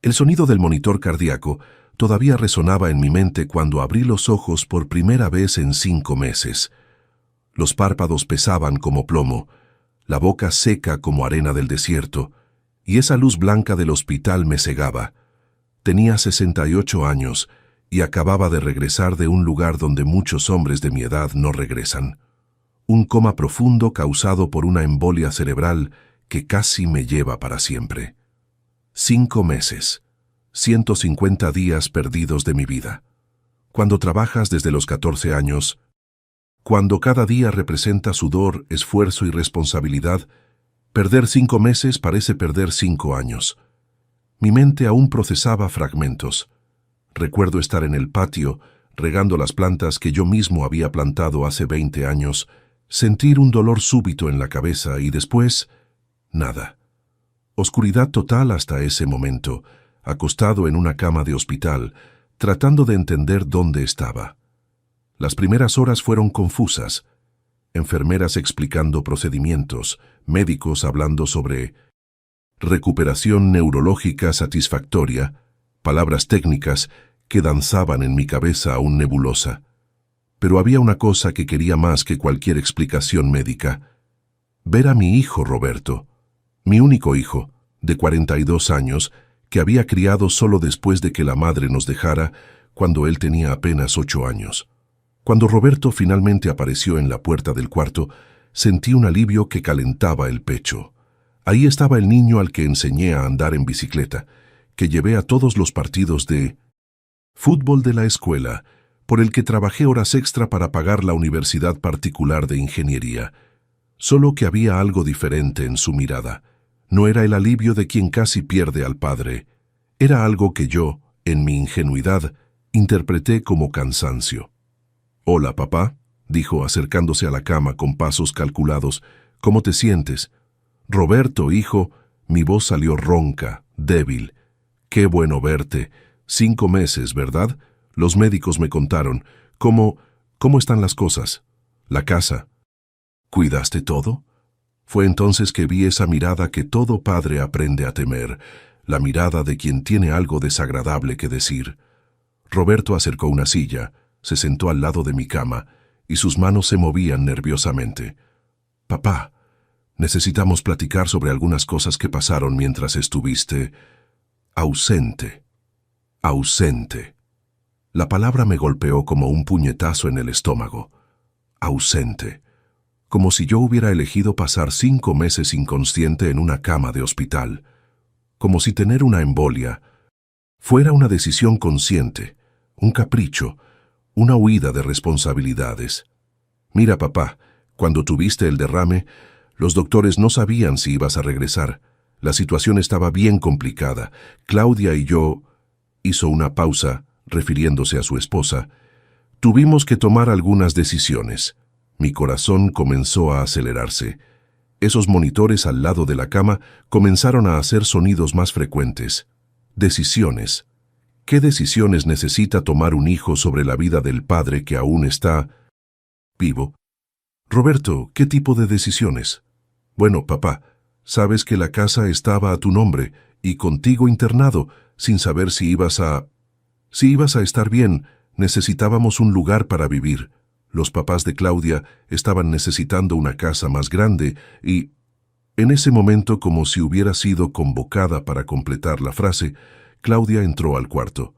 El sonido del monitor cardíaco todavía resonaba en mi mente cuando abrí los ojos por primera vez en 5 meses. Los párpados pesaban como plomo, la boca seca como arena del desierto, y esa luz blanca del hospital me cegaba. Tenía 68 años y acababa de regresar de un lugar donde muchos hombres de mi edad no regresan. Un coma profundo causado por una embolia cerebral que casi me lleva para siempre. 5 meses, 150 días perdidos de mi vida. Cuando trabajas desde los 14 años, cuando cada día representa sudor, esfuerzo y responsabilidad, perder 5 meses parece perder 5 años. Mi mente aún procesaba fragmentos. Recuerdo estar en el patio, regando las plantas que yo mismo había plantado hace 20 años, sentir un dolor súbito en la cabeza y después, nada. Oscuridad total hasta ese momento, acostado en una cama de hospital, tratando de entender dónde estaba. Las primeras horas fueron confusas. Enfermeras explicando procedimientos, médicos hablando sobre recuperación neurológica satisfactoria, palabras técnicas que danzaban en mi cabeza aún nebulosa. Pero había una cosa que quería más que cualquier explicación médica: ver a mi hijo Roberto, mi único hijo, de 42 años, que había criado solo después de que la madre nos dejara, cuando él tenía apenas 8 años. Cuando Roberto finalmente apareció en la puerta del cuarto, sentí un alivio que calentaba el pecho. Ahí estaba el niño al que enseñé a andar en bicicleta, que llevé a todos los partidos de fútbol de la escuela, por el que trabajé horas extra para pagar la universidad particular de ingeniería. Solo que había algo diferente en su mirada. No era el alivio de quien casi pierde al padre. Era algo que yo, en mi ingenuidad, interpreté como cansancio. «Hola, papá», dijo acercándose a la cama con pasos calculados. «¿Cómo te sientes?» «Roberto, hijo», mi voz salió ronca, débil. «Qué bueno verte. 5 meses, ¿verdad? Los médicos me contaron. ¿Cómo están las cosas? ¿La casa? ¿Cuidaste todo?» Fue entonces que vi esa mirada que todo padre aprende a temer, la mirada de quien tiene algo desagradable que decir. Roberto acercó una silla, se sentó al lado de mi cama, y sus manos se movían nerviosamente. «Papá, necesitamos platicar sobre algunas cosas que pasaron mientras estuviste ausente». Ausente. La palabra me golpeó como un puñetazo en el estómago. Ausente. Como si yo hubiera elegido pasar 5 meses inconsciente en una cama de hospital. Como si tener una embolia fuera una decisión consciente, un capricho, una huida de responsabilidades. «Mira, papá, cuando tuviste el derrame, los doctores no sabían si ibas a regresar. La situación estaba bien complicada. Claudia y yo…» Hizo una pausa, refiriéndose a su esposa. «Tuvimos que tomar algunas decisiones». Mi corazón comenzó a acelerarse. Esos monitores al lado de la cama comenzaron a hacer sonidos más frecuentes. Decisiones. ¿Qué decisiones necesita tomar un hijo sobre la vida del padre que aún está vivo? «Roberto, ¿qué tipo de decisiones?» «Bueno, papá, sabes que la casa estaba a tu nombre y contigo internado, sin saber si ibas a estar bien. Necesitábamos un lugar para vivir. Los papás de Claudia estaban necesitando una casa más grande y…» En ese momento, como si hubiera sido convocada para completar la frase, Claudia entró al cuarto.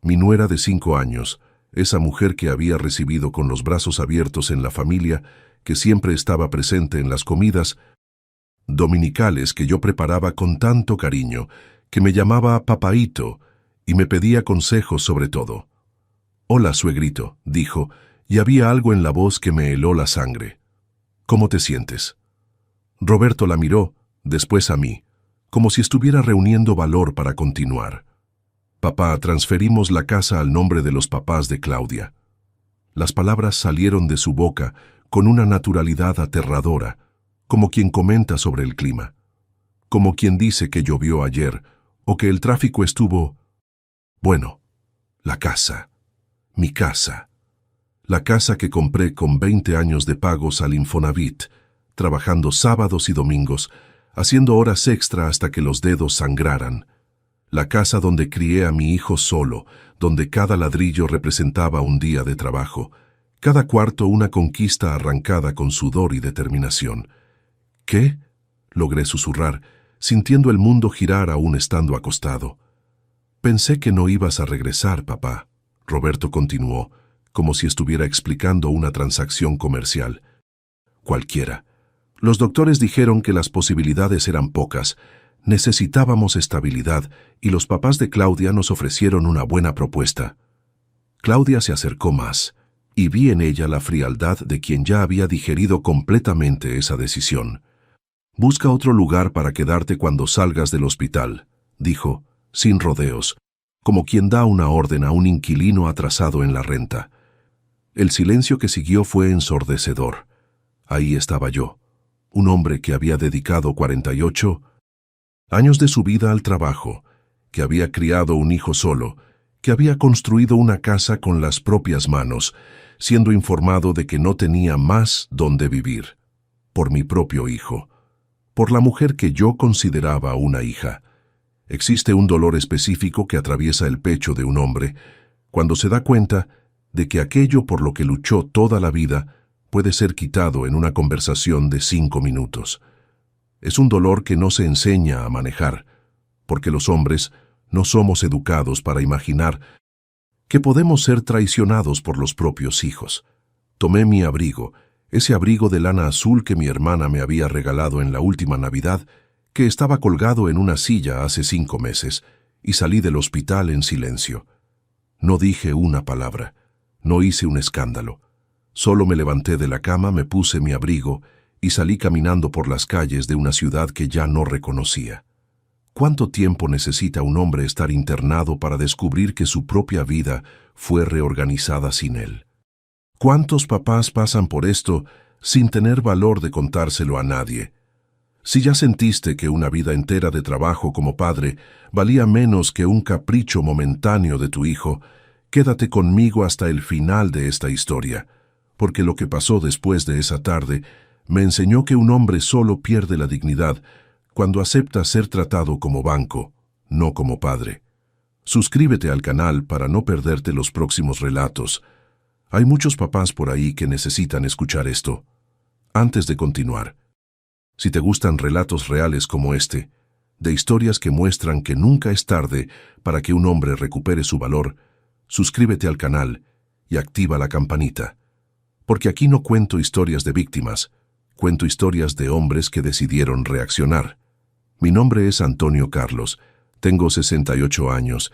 Mi nuera de 5 años, esa mujer que había recibido con los brazos abiertos en la familia, que siempre estaba presente en las comidas dominicales que yo preparaba con tanto cariño, que me llamaba papaíto y me pedía consejos sobre todo. «Hola, suegrito», dijo, y había algo en la voz que me heló la sangre. «¿Cómo te sientes?» Roberto la miró, después a mí, como si estuviera reuniendo valor para continuar. «Papá, transferimos la casa al nombre de los papás de Claudia». Las palabras salieron de su boca con una naturalidad aterradora, como quien comenta sobre el clima, como quien dice que llovió ayer o que el tráfico estuvo… Bueno, la casa, mi casa, la casa que compré con 20 años de pagos al Infonavit, trabajando sábados y domingos, haciendo horas extra hasta que los dedos sangraran, La casa donde crié a mi hijo solo, donde cada ladrillo representaba un día de trabajo, cada cuarto una conquista arrancada con sudor y determinación. ¿Qué? Logré susurrar, sintiendo el mundo girar aún estando acostado. Pensé que no ibas a regresar, papá. Roberto continuó, como si estuviera explicando una transacción comercial. Cualquiera. Los doctores dijeron que las posibilidades eran pocas. Necesitábamos estabilidad y los papás de Claudia nos ofrecieron una buena propuesta. Claudia se acercó más y vi en ella la frialdad de quien ya había digerido completamente esa decisión. «Busca otro lugar para quedarte cuando salgas del hospital», dijo, sin rodeos, como quien da una orden a un inquilino atrasado en la renta. El silencio que siguió fue ensordecedor. Ahí estaba yo, un hombre que había dedicado 48 años de su vida al trabajo, que había criado un hijo solo, que había construido una casa con las propias manos, siendo informado de que no tenía más donde vivir, por mi propio hijo, por la mujer que yo consideraba una hija. Existe un dolor específico que atraviesa el pecho de un hombre cuando se da cuenta de que aquello por lo que luchó toda la vida puede ser quitado en una conversación de 5 minutos. Es un dolor que no se enseña a manejar, porque los hombres no somos educados para imaginar que podemos ser traicionados por los propios hijos. Tomé mi abrigo, ese abrigo de lana azul que mi hermana me había regalado en la última Navidad, que estaba colgado en una silla hace 5 meses, y salí del hospital en silencio. No dije una palabra, no hice un escándalo. Solo me levanté de la cama, me puse mi abrigo y salí caminando por las calles de una ciudad que ya no reconocía. ¿Cuánto tiempo necesita un hombre estar internado para descubrir que su propia vida fue reorganizada sin él? ¿Cuántos papás pasan por esto sin tener valor de contárselo a nadie? Si ya sentiste que una vida entera de trabajo como padre valía menos que un capricho momentáneo de tu hijo, quédate conmigo hasta el final de esta historia, porque lo que pasó después de esa tarde me enseñó que un hombre solo pierde la dignidad cuando acepta ser tratado como banco, no como padre. Suscríbete al canal para no perderte los próximos relatos. Hay muchos papás por ahí que necesitan escuchar esto. Antes de continuar, si te gustan relatos reales como este, de historias que muestran que nunca es tarde para que un hombre recupere su valor, suscríbete al canal y activa la campanita. Porque aquí no cuento historias de víctimas, cuento historias de hombres que decidieron reaccionar. Mi nombre es Antonio Carlos, tengo 68 años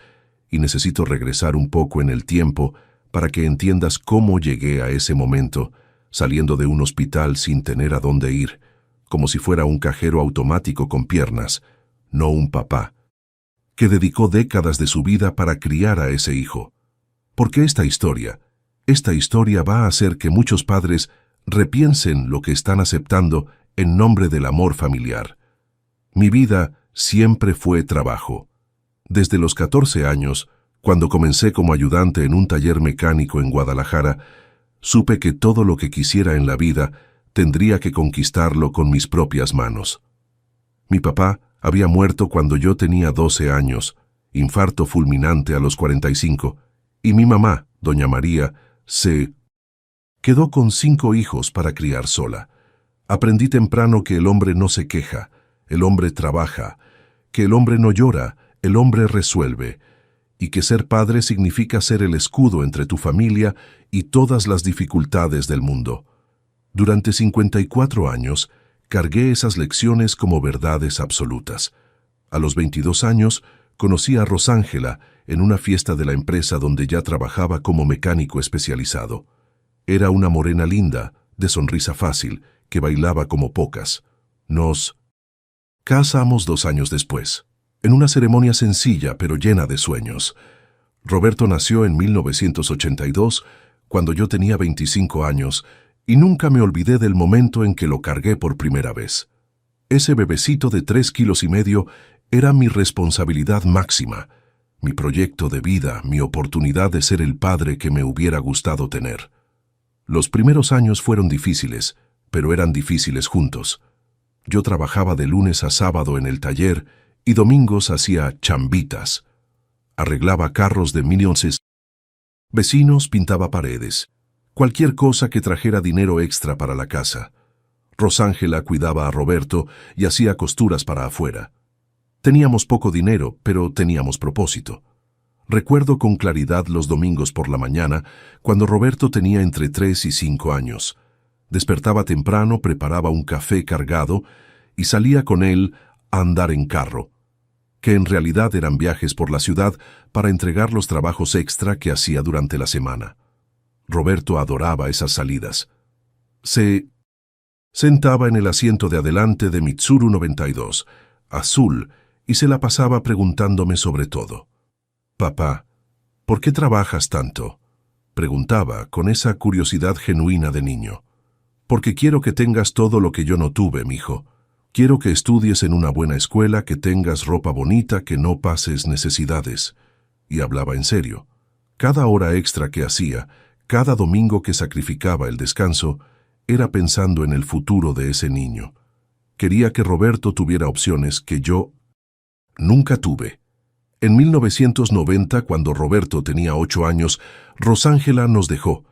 y necesito regresar un poco en el tiempo para que entiendas cómo llegué a ese momento, saliendo de un hospital sin tener a dónde ir, como si fuera un cajero automático con piernas, no un papá, que dedicó décadas de su vida para criar a ese hijo. Porque esta historia va a hacer que muchos padres repiensen lo que están aceptando en nombre del amor familiar. Mi vida siempre fue trabajo. Desde los 14 años, cuando comencé como ayudante en un taller mecánico en Guadalajara, supe que todo lo que quisiera en la vida tendría que conquistarlo con mis propias manos. Mi papá había muerto cuando yo tenía 12 años, infarto fulminante a los 45, y mi mamá, doña María, se quedó con 5 hijos para criar sola. Aprendí temprano que el hombre no se queja, el hombre trabaja, que el hombre no llora, el hombre resuelve, y que ser padre significa ser el escudo entre tu familia y todas las dificultades del mundo. Durante 54 años, cargué esas lecciones como verdades absolutas. A los 22 años, conocí a Rosángela en una fiesta de la empresa donde ya trabajaba como mecánico especializado. Era una morena linda, de sonrisa fácil, que bailaba como pocas. Nos casamos 2 años después, en una ceremonia sencilla pero llena de sueños. Roberto nació en 1982, cuando yo tenía 25 años, y nunca me olvidé del momento en que lo cargué por primera vez. Ese bebecito de 3,5 kilos era mi responsabilidad máxima, mi proyecto de vida, mi oportunidad de ser el padre que me hubiera gustado tener. Los primeros años fueron difíciles, pero eran difíciles juntos. Yo trabajaba de lunes a sábado en el taller y domingos hacía chambitas. Arreglaba carros de millones. Vecinos, pintaba paredes. Cualquier cosa que trajera dinero extra para la casa. Rosángela cuidaba a Roberto y hacía costuras para afuera. Teníamos poco dinero, pero teníamos propósito. Recuerdo con claridad los domingos por la mañana, cuando Roberto tenía entre 3 y 5 años. Despertaba temprano, preparaba un café cargado y salía con él a andar en carro, que en realidad eran viajes por la ciudad para entregar los trabajos extra que hacía durante la semana. Roberto adoraba esas salidas. Se sentaba en el asiento de adelante de Mitsuru 92, azul, y se la pasaba preguntándome sobre todo. «Papá, ¿por qué trabajas tanto?», preguntaba con esa curiosidad genuina de niño. «Porque quiero que tengas todo lo que yo no tuve, mijo. Quiero que estudies en una buena escuela, que tengas ropa bonita, que no pases necesidades». Y hablaba en serio. Cada hora extra que hacía, cada domingo que sacrificaba el descanso, era pensando en el futuro de ese niño. Quería que Roberto tuviera opciones que yo nunca tuve. En 1990, cuando Roberto tenía 8 años, Rosángela nos dejó.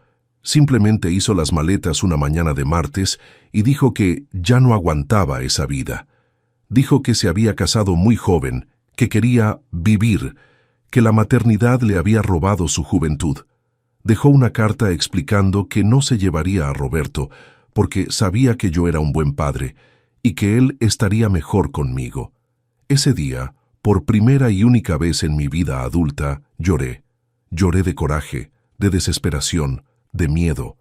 Simplemente hizo las maletas una mañana de martes y dijo que ya no aguantaba esa vida. Dijo que se había casado muy joven, que quería vivir, que la maternidad le había robado su juventud. Dejó una carta explicando que no se llevaría a Roberto porque sabía que yo era un buen padre y que él estaría mejor conmigo. Ese día, por primera y única vez en mi vida adulta, lloré. Lloré de coraje, de desesperación, de miedo.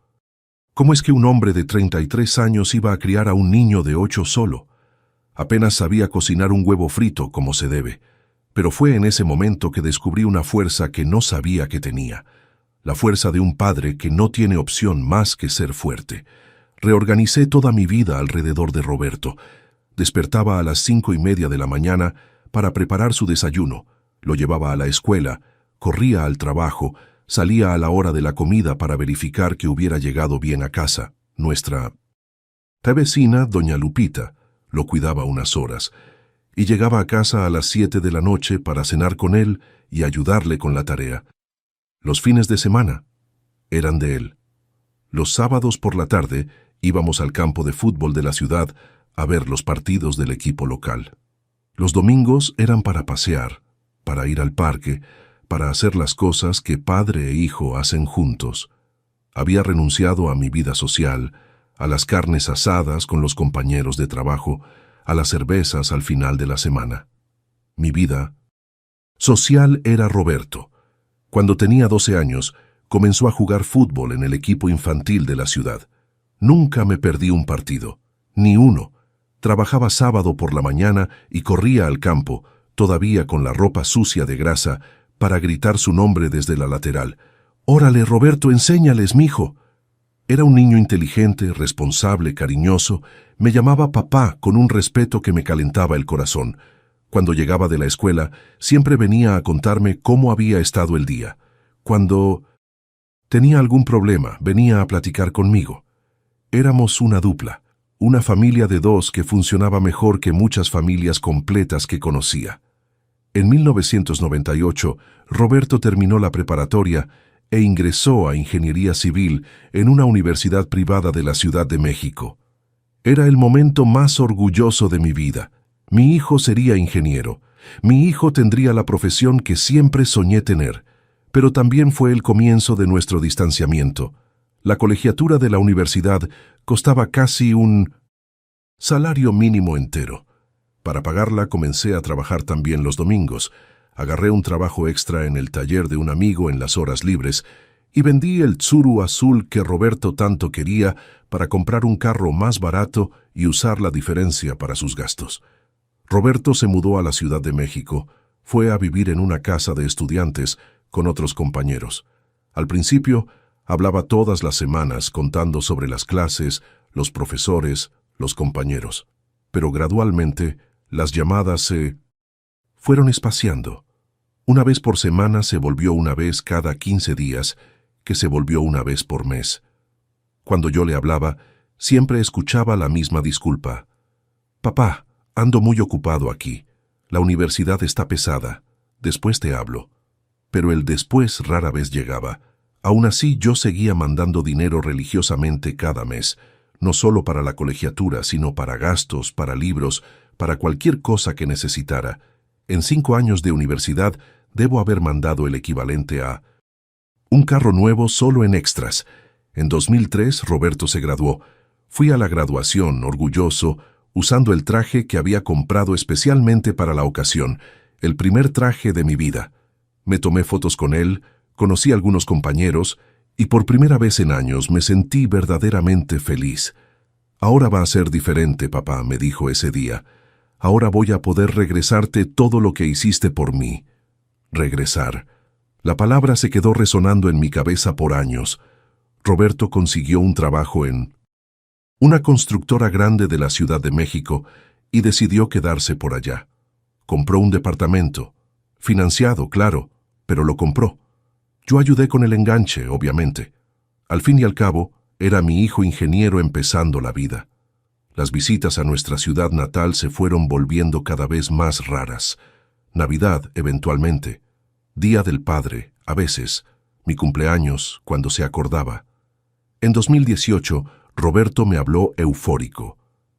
¿Cómo es que un hombre de 33 años iba a criar a un niño de 8 solo? Apenas sabía cocinar un huevo frito como se debe, pero fue en ese momento que descubrí una fuerza que no sabía que tenía. La fuerza de un padre que no tiene opción más que ser fuerte. Reorganicé toda mi vida alrededor de Roberto. Despertaba a las 5:30 de la mañana para preparar su desayuno, lo llevaba a la escuela, corría al trabajo, salía a la hora de la comida para verificar que hubiera llegado bien a casa. Nuestra vecina, doña Lupita, lo cuidaba unas horas, y llegaba a casa a las 7 de la noche para cenar con él y ayudarle con la tarea. Los fines de semana eran de él. Los sábados por la tarde íbamos al campo de fútbol de la ciudad a ver los partidos del equipo local. Los domingos eran para pasear, para ir al parque, para hacer las cosas que padre e hijo hacen juntos. Había renunciado a mi vida social, a las carnes asadas con los compañeros de trabajo, a las cervezas al final de la semana. Mi vida social era Roberto. Cuando tenía 12 años, comenzó a jugar fútbol en el equipo infantil de la ciudad. Nunca me perdí un partido, ni uno. Trabajaba sábado por la mañana y corría al campo, todavía con la ropa sucia de grasa, para gritar su nombre desde la lateral. «Órale, Roberto, enséñales, mijo». Era un niño inteligente, responsable, cariñoso. Me llamaba papá con un respeto que me calentaba el corazón. Cuando llegaba de la escuela, siempre venía a contarme cómo había estado el día. Cuando tenía algún problema, venía a platicar conmigo. Éramos una dupla, una familia de dos que funcionaba mejor que muchas familias completas que conocía. En 1998, Roberto terminó la preparatoria e ingresó a Ingeniería Civil en una universidad privada de la Ciudad de México. Era el momento más orgulloso de mi vida. Mi hijo sería ingeniero. Mi hijo tendría la profesión que siempre soñé tener. Pero también fue el comienzo de nuestro distanciamiento. La colegiatura de la universidad costaba casi un salario mínimo entero. Para pagarla comencé a trabajar también los domingos. Agarré un trabajo extra en el taller de un amigo en las horas libres y vendí el Tsuru azul que Roberto tanto quería para comprar un carro más barato y usar la diferencia para sus gastos. Roberto se mudó a la Ciudad de México. Fue a vivir en una casa de estudiantes con otros compañeros. Al principio, hablaba todas las semanas contando sobre las clases, los profesores, los compañeros. Pero gradualmente, las llamadas se fueron espaciando. Una vez por semana se volvió una vez cada 15 días, que se volvió una vez por mes. Cuando yo le hablaba, siempre escuchaba la misma disculpa. «Papá, ando muy ocupado aquí. La universidad está pesada. Después te hablo. Pero el después rara vez llegaba. Aún así, yo seguía mandando dinero religiosamente cada mes, no solo para la colegiatura, sino para gastos, para libros, para cualquier cosa que necesitara. En 5 años de universidad, debo haber mandado el equivalente a un carro nuevo solo en extras. En 2003, Roberto se graduó. Fui a la graduación, orgulloso, usando el traje que había comprado especialmente para la ocasión, el primer traje de mi vida. Me tomé fotos con él, conocí a algunos compañeros, y por primera vez en años me sentí verdaderamente feliz. Ahora va a ser diferente, papá, me dijo ese día. Ahora voy a poder regresarte todo lo que hiciste por mí. Regresar. La palabra se quedó resonando en mi cabeza por años. Roberto consiguió un trabajo en una constructora grande de la Ciudad de México y decidió quedarse por allá. Compró un departamento. Financiado, claro, pero lo compró. Yo ayudé con el enganche, obviamente. Al fin y al cabo, era mi hijo ingeniero empezando la vida. Las visitas a nuestra ciudad natal se fueron volviendo cada vez más raras. Navidad, eventualmente. Día del Padre, a veces. Mi cumpleaños, cuando se acordaba. En 2018, Roberto me habló eufórico.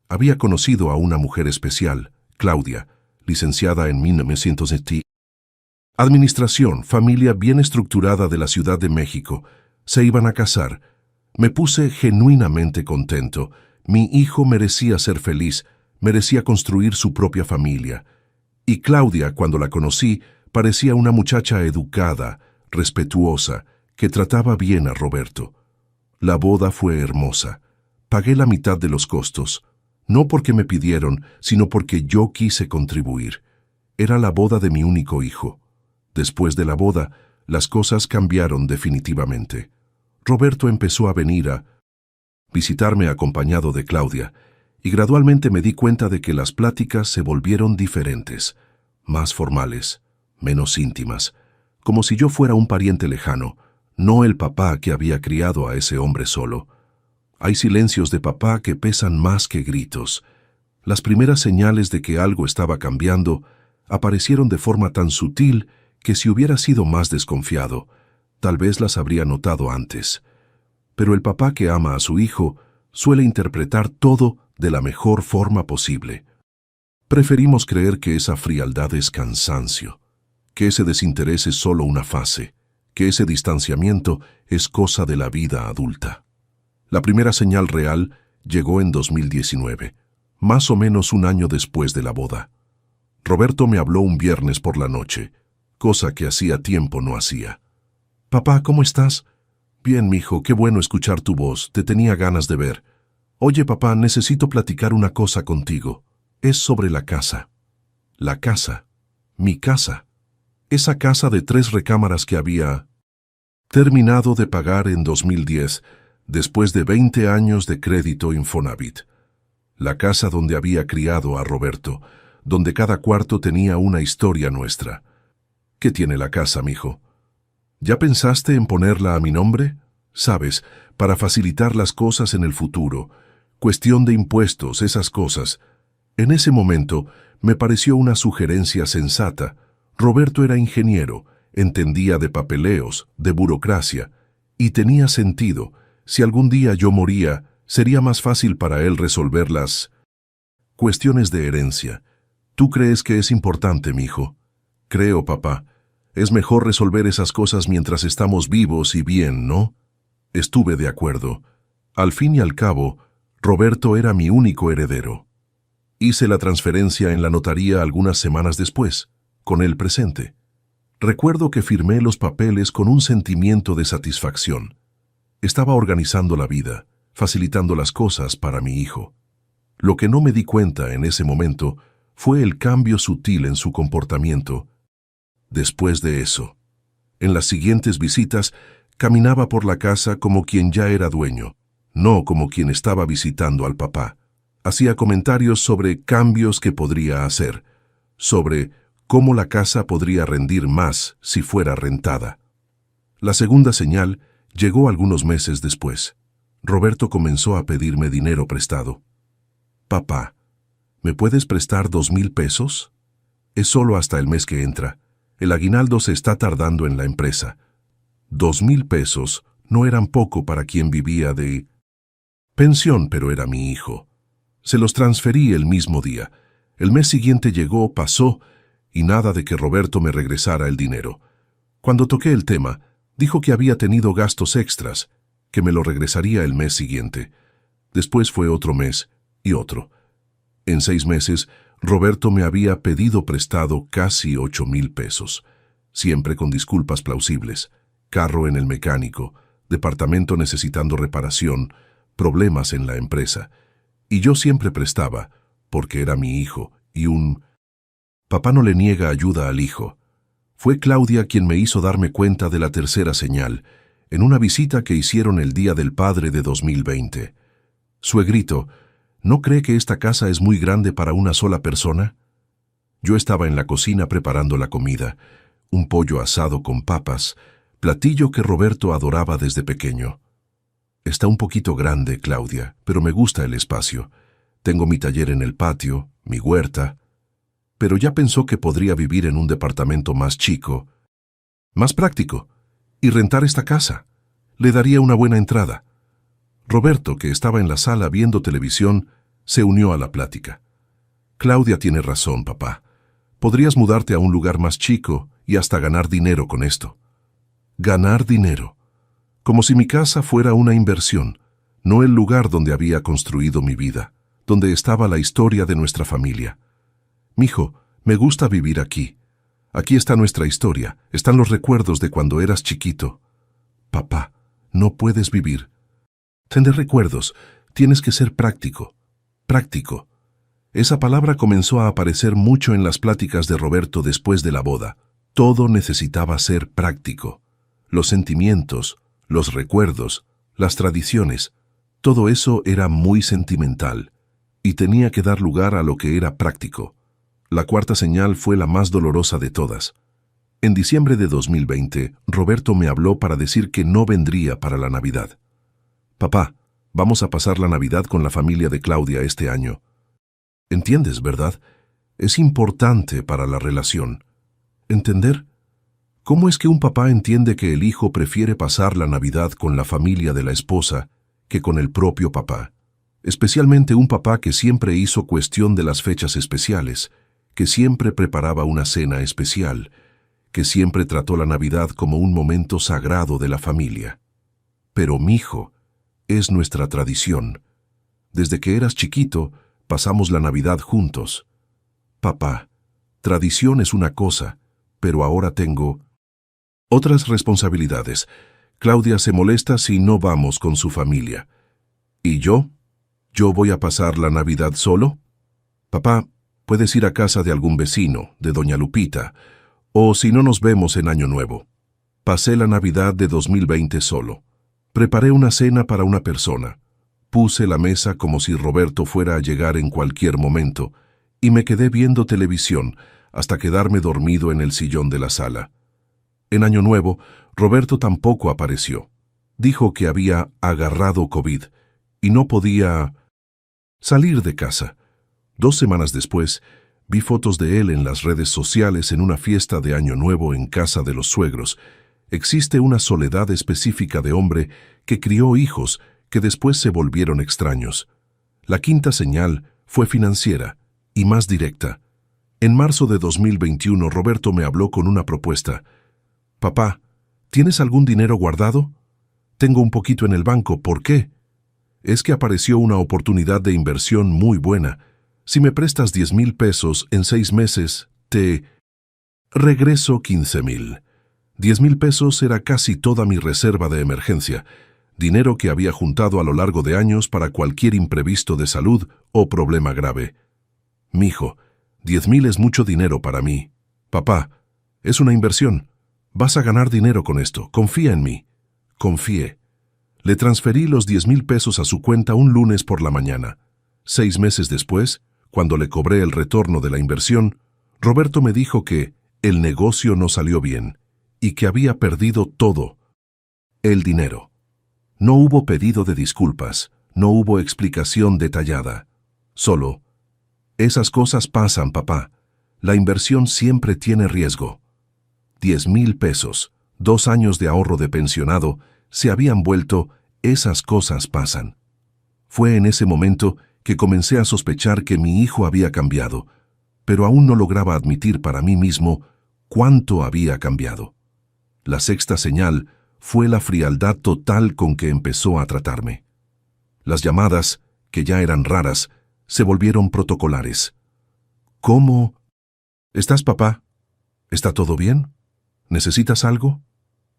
Había conocido a una mujer especial, Claudia, licenciada en 1970. Administración, familia bien estructurada de la Ciudad de México. Se iban a casar. Me puse genuinamente contento. Mi hijo merecía ser feliz, merecía construir su propia familia. Y Claudia, cuando la conocí, parecía una muchacha educada, respetuosa, que trataba bien a Roberto. La boda fue hermosa. Pagué la mitad de los costos, no porque me pidieron, sino porque yo quise contribuir. Era la boda de mi único hijo. Después de la boda, las cosas cambiaron definitivamente. Roberto empezó a venir a visitarme acompañado de Claudia, y gradualmente me di cuenta de que las pláticas se volvieron diferentes, más formales, menos íntimas, como si yo fuera un pariente lejano, no el papá que había criado a ese hombre solo. Hay silencios de papá que pesan más que gritos. Las primeras señales de que algo estaba cambiando aparecieron de forma tan sutil que si hubiera sido más desconfiado, tal vez las habría notado antes. Pero el papá que ama a su hijo suele interpretar todo de la mejor forma posible. Preferimos creer que esa frialdad es cansancio, que ese desinterés es solo una fase, que ese distanciamiento es cosa de la vida adulta. La primera señal real llegó en 2019, más o menos un año después de la boda. Roberto me habló un viernes por la noche, cosa que hacía tiempo no hacía. «Papá, ¿cómo estás?» «Bien, mijo, qué bueno escuchar tu voz, te tenía ganas de ver. Oye, papá, necesito platicar una cosa contigo. Es sobre la casa». «La casa. Mi casa. Esa casa de 3 recámaras que había terminado de pagar en 2010, después de 20 años de crédito Infonavit. La casa donde había criado a Roberto, donde cada cuarto tenía una historia nuestra. ¿Qué tiene la casa, mijo? ¿Ya pensaste en ponerla a mi nombre? Sabes, para facilitar las cosas en el futuro. Cuestión de impuestos, esas cosas». En ese momento me pareció una sugerencia sensata. Roberto era ingeniero, entendía de papeleos, de burocracia, y tenía sentido. Si algún día yo moría, sería más fácil para él resolver las cuestiones de herencia. ¿Tú crees que es importante, mijo? Creo, papá. Es mejor resolver esas cosas mientras estamos vivos y bien, ¿no? Estuve de acuerdo. Al fin y al cabo, Roberto era mi único heredero. Hice la transferencia en la notaría algunas semanas después, con él presente. Recuerdo que firmé los papeles con un sentimiento de satisfacción. Estaba organizando la vida, facilitando las cosas para mi hijo. Lo que no me di cuenta en ese momento fue el cambio sutil en su comportamiento. Después de eso, en las siguientes visitas, caminaba por la casa como quien ya era dueño, no como quien estaba visitando al papá. Hacía comentarios sobre cambios que podría hacer, sobre cómo la casa podría rendir más si fuera rentada. La segunda señal llegó algunos meses después. Roberto comenzó a pedirme dinero prestado. «Papá, ¿me puedes prestar 2,000 pesos? Es solo hasta el mes que entra. El aguinaldo se está tardando en la empresa. 2,000 pesos no eran poco para quien vivía de pensión, pero era mi hijo. Se los transferí el mismo día. El mes siguiente llegó, pasó, y nada de que Roberto me regresara el dinero. Cuando toqué el tema, dijo que había tenido gastos extras, que me lo regresaría el mes siguiente. Después fue otro mes y otro. En 6 meses, Roberto me había pedido prestado casi 8,000 pesos, siempre con disculpas plausibles. Carro en el mecánico, departamento necesitando reparación, problemas en la empresa. Y yo siempre prestaba, porque era mi hijo, y papá no le niega ayuda al hijo. Fue Claudia quien me hizo darme cuenta de la tercera señal, en una visita que hicieron el Día del Padre de 2020. Suegrito, ¿no cree que esta casa es muy grande para una sola persona? Yo estaba en la cocina preparando la comida, un pollo asado con papas, platillo que Roberto adoraba desde pequeño. Está un poquito grande, Claudia, pero me gusta el espacio. Tengo mi taller en el patio, mi huerta. Pero ya pensó que podría vivir en un departamento más chico, más práctico, y rentar esta casa. Le daría una buena entrada. Roberto, que estaba en la sala viendo televisión, se unió a la plática. Claudia tiene razón, papá. Podrías mudarte a un lugar más chico y hasta ganar dinero con esto. Ganar dinero. Como si mi casa fuera una inversión, no el lugar donde había construido mi vida, donde estaba la historia de nuestra familia. Mijo, me gusta vivir aquí. Aquí está nuestra historia, están los recuerdos de cuando eras chiquito. Papá, no puedes vivir. Tener recuerdos, tienes que ser práctico. Práctico. Esa palabra comenzó a aparecer mucho en las pláticas de Roberto después de la boda. Todo necesitaba ser práctico. Los sentimientos, los recuerdos, las tradiciones, todo eso era muy sentimental y tenía que dar lugar a lo que era práctico. La cuarta señal fue la más dolorosa de todas. En diciembre de 2020, Roberto me habló para decir que no vendría para la Navidad. Papá, vamos a pasar la Navidad con la familia de Claudia este año. ¿Entiendes, verdad? Es importante para la relación. ¿Entender? ¿Cómo es que un papá entiende que el hijo prefiere pasar la Navidad con la familia de la esposa que con el propio papá? Especialmente un papá que siempre hizo cuestión de las fechas especiales, que siempre preparaba una cena especial, que siempre trató la Navidad como un momento sagrado de la familia. Pero, mijo, es nuestra tradición. Desde que eras chiquito, pasamos la Navidad juntos. Papá, tradición es una cosa, pero ahora tengo otras responsabilidades. Claudia se molesta si no vamos con su familia. ¿Y yo? ¿Yo voy a pasar la Navidad solo? Papá, puedes ir a casa de algún vecino, de doña Lupita, o si no nos vemos en Año Nuevo. Pasé la Navidad de 2020 solo. Preparé una cena para una persona. Puse la mesa como si Roberto fuera a llegar en cualquier momento, y me quedé viendo televisión hasta quedarme dormido en el sillón de la sala. En Año Nuevo, Roberto tampoco apareció. Dijo que había agarrado COVID y no podía salir de casa. 2 semanas después, vi fotos de él en las redes sociales en una fiesta de Año Nuevo en casa de los suegros. Existe una soledad específica de hombre que crió hijos que después se volvieron extraños. La quinta señal fue financiera y más directa. En marzo de 2021, Roberto me habló con una propuesta. Papá, ¿tienes algún dinero guardado? Tengo un poquito en el banco. ¿Por qué? Es que apareció una oportunidad de inversión muy buena. Si me prestas 10,000 pesos en 6 meses, te regreso 15,000. 10,000 pesos era casi toda mi reserva de emergencia, dinero que había juntado a lo largo de años para cualquier imprevisto de salud o problema grave. Mijo, 10,000 es mucho dinero para mí. Papá, es una inversión. Vas a ganar dinero con esto. Confía en mí. Confié. Le transferí los 10,000 pesos a su cuenta un lunes por la mañana. 6 meses después, cuando le cobré el retorno de la inversión, Roberto me dijo que el negocio no salió bien y que había perdido todo. El dinero. No hubo pedido de disculpas, no hubo explicación detallada. Solo, esas cosas pasan, papá. La inversión siempre tiene riesgo. 10,000 pesos, 2 años de ahorro de pensionado, se habían vuelto, esas cosas pasan. Fue en ese momento que comencé a sospechar que mi hijo había cambiado, pero aún no lograba admitir para mí mismo cuánto había cambiado. La sexta señal fue la frialdad total con que empezó a tratarme. Las llamadas, que ya eran raras, se volvieron protocolares. ¿Cómo? ¿Estás, papá? ¿Está todo bien? ¿Necesitas algo?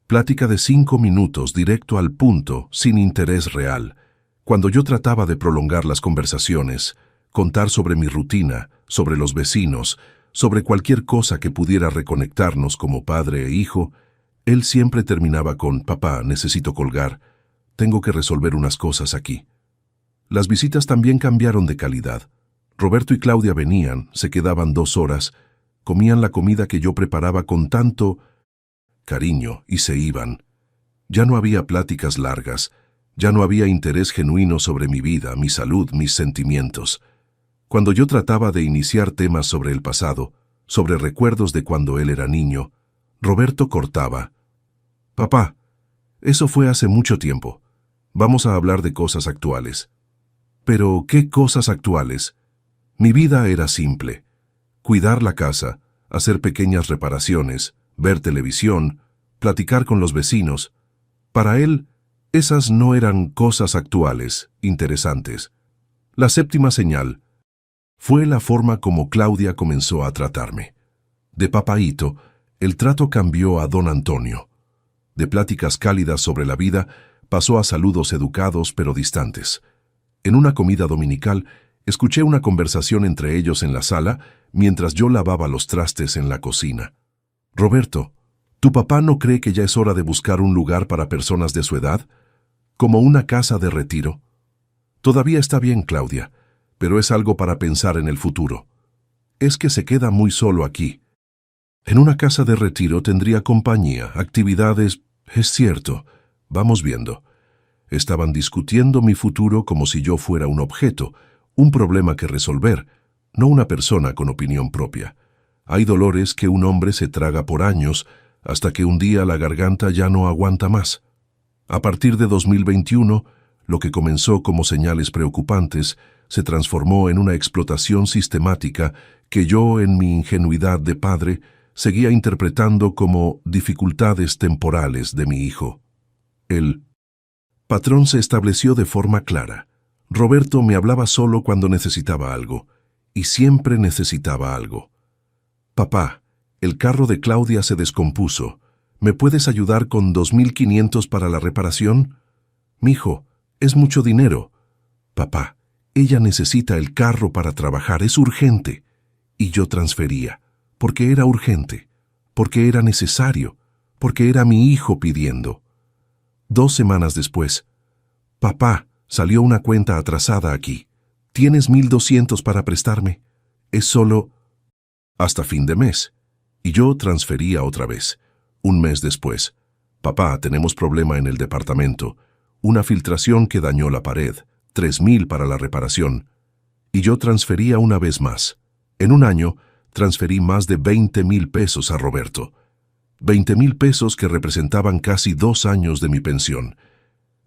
Plática de 5 minutos, directo al punto, sin interés real. Cuando yo trataba de prolongar las conversaciones, contar sobre mi rutina, sobre los vecinos, sobre cualquier cosa que pudiera reconectarnos como padre e hijo, él siempre terminaba con: papá, necesito colgar, tengo que resolver unas cosas aquí. Las visitas también cambiaron de calidad. Roberto y Claudia venían, se quedaban 2 horas, comían la comida que yo preparaba con tanto cariño y se iban. Ya no había pláticas largas, ya no había interés genuino sobre mi vida, mi salud, mis sentimientos. Cuando yo trataba de iniciar temas sobre el pasado, sobre recuerdos de cuando él era niño, Roberto cortaba: papá, eso fue hace mucho tiempo. Vamos a hablar de cosas actuales. ¿Pero qué cosas actuales? Mi vida era simple: cuidar la casa, hacer pequeñas reparaciones, ver televisión, platicar con los vecinos. Para él, esas no eran cosas actuales, interesantes. La séptima señal fue la forma como Claudia comenzó a tratarme. De papaíto, el trato cambió a don Antonio. De pláticas cálidas sobre la vida, pasó a saludos educados pero distantes. En una comida dominical, escuché una conversación entre ellos en la sala mientras yo lavaba los trastes en la cocina. Roberto, ¿tu papá no cree que ya es hora de buscar un lugar para personas de su edad? Como una casa de retiro. Todavía está bien, Claudia, pero es algo para pensar en el futuro. Es que se queda muy solo aquí. En una casa de retiro tendría compañía, actividades. Es cierto, vamos viendo. Estaban discutiendo mi futuro como si yo fuera un objeto, un problema que resolver, no una persona con opinión propia. Hay dolores que un hombre se traga por años, hasta que un día la garganta ya no aguanta más. A partir de 2021, lo que comenzó como señales preocupantes se transformó en una explotación sistemática que yo, en mi ingenuidad de padre, seguía interpretando como dificultades temporales de mi hijo. El patrón se estableció de forma clara. Roberto me hablaba solo cuando necesitaba algo, y siempre necesitaba algo. Papá, el carro de Claudia se descompuso. ¿Me puedes ayudar con 2,500 para la reparación? Mijo, es mucho dinero. Papá, ella necesita el carro para trabajar, es urgente. Y yo transfería, porque era urgente, porque era necesario, porque era mi hijo pidiendo. 2 semanas después, papá, salió una cuenta atrasada aquí. ¿Tienes 1,200 para prestarme? Es solo hasta fin de mes. Y yo transfería otra vez. 1 mes después, papá, tenemos problema en el departamento. Una filtración que dañó la pared. 3,000 para la reparación. Y yo transfería una vez más. En 1 año, transferí más de 20,000 pesos a Roberto. 20,000 pesos que representaban casi 2 años de mi pensión.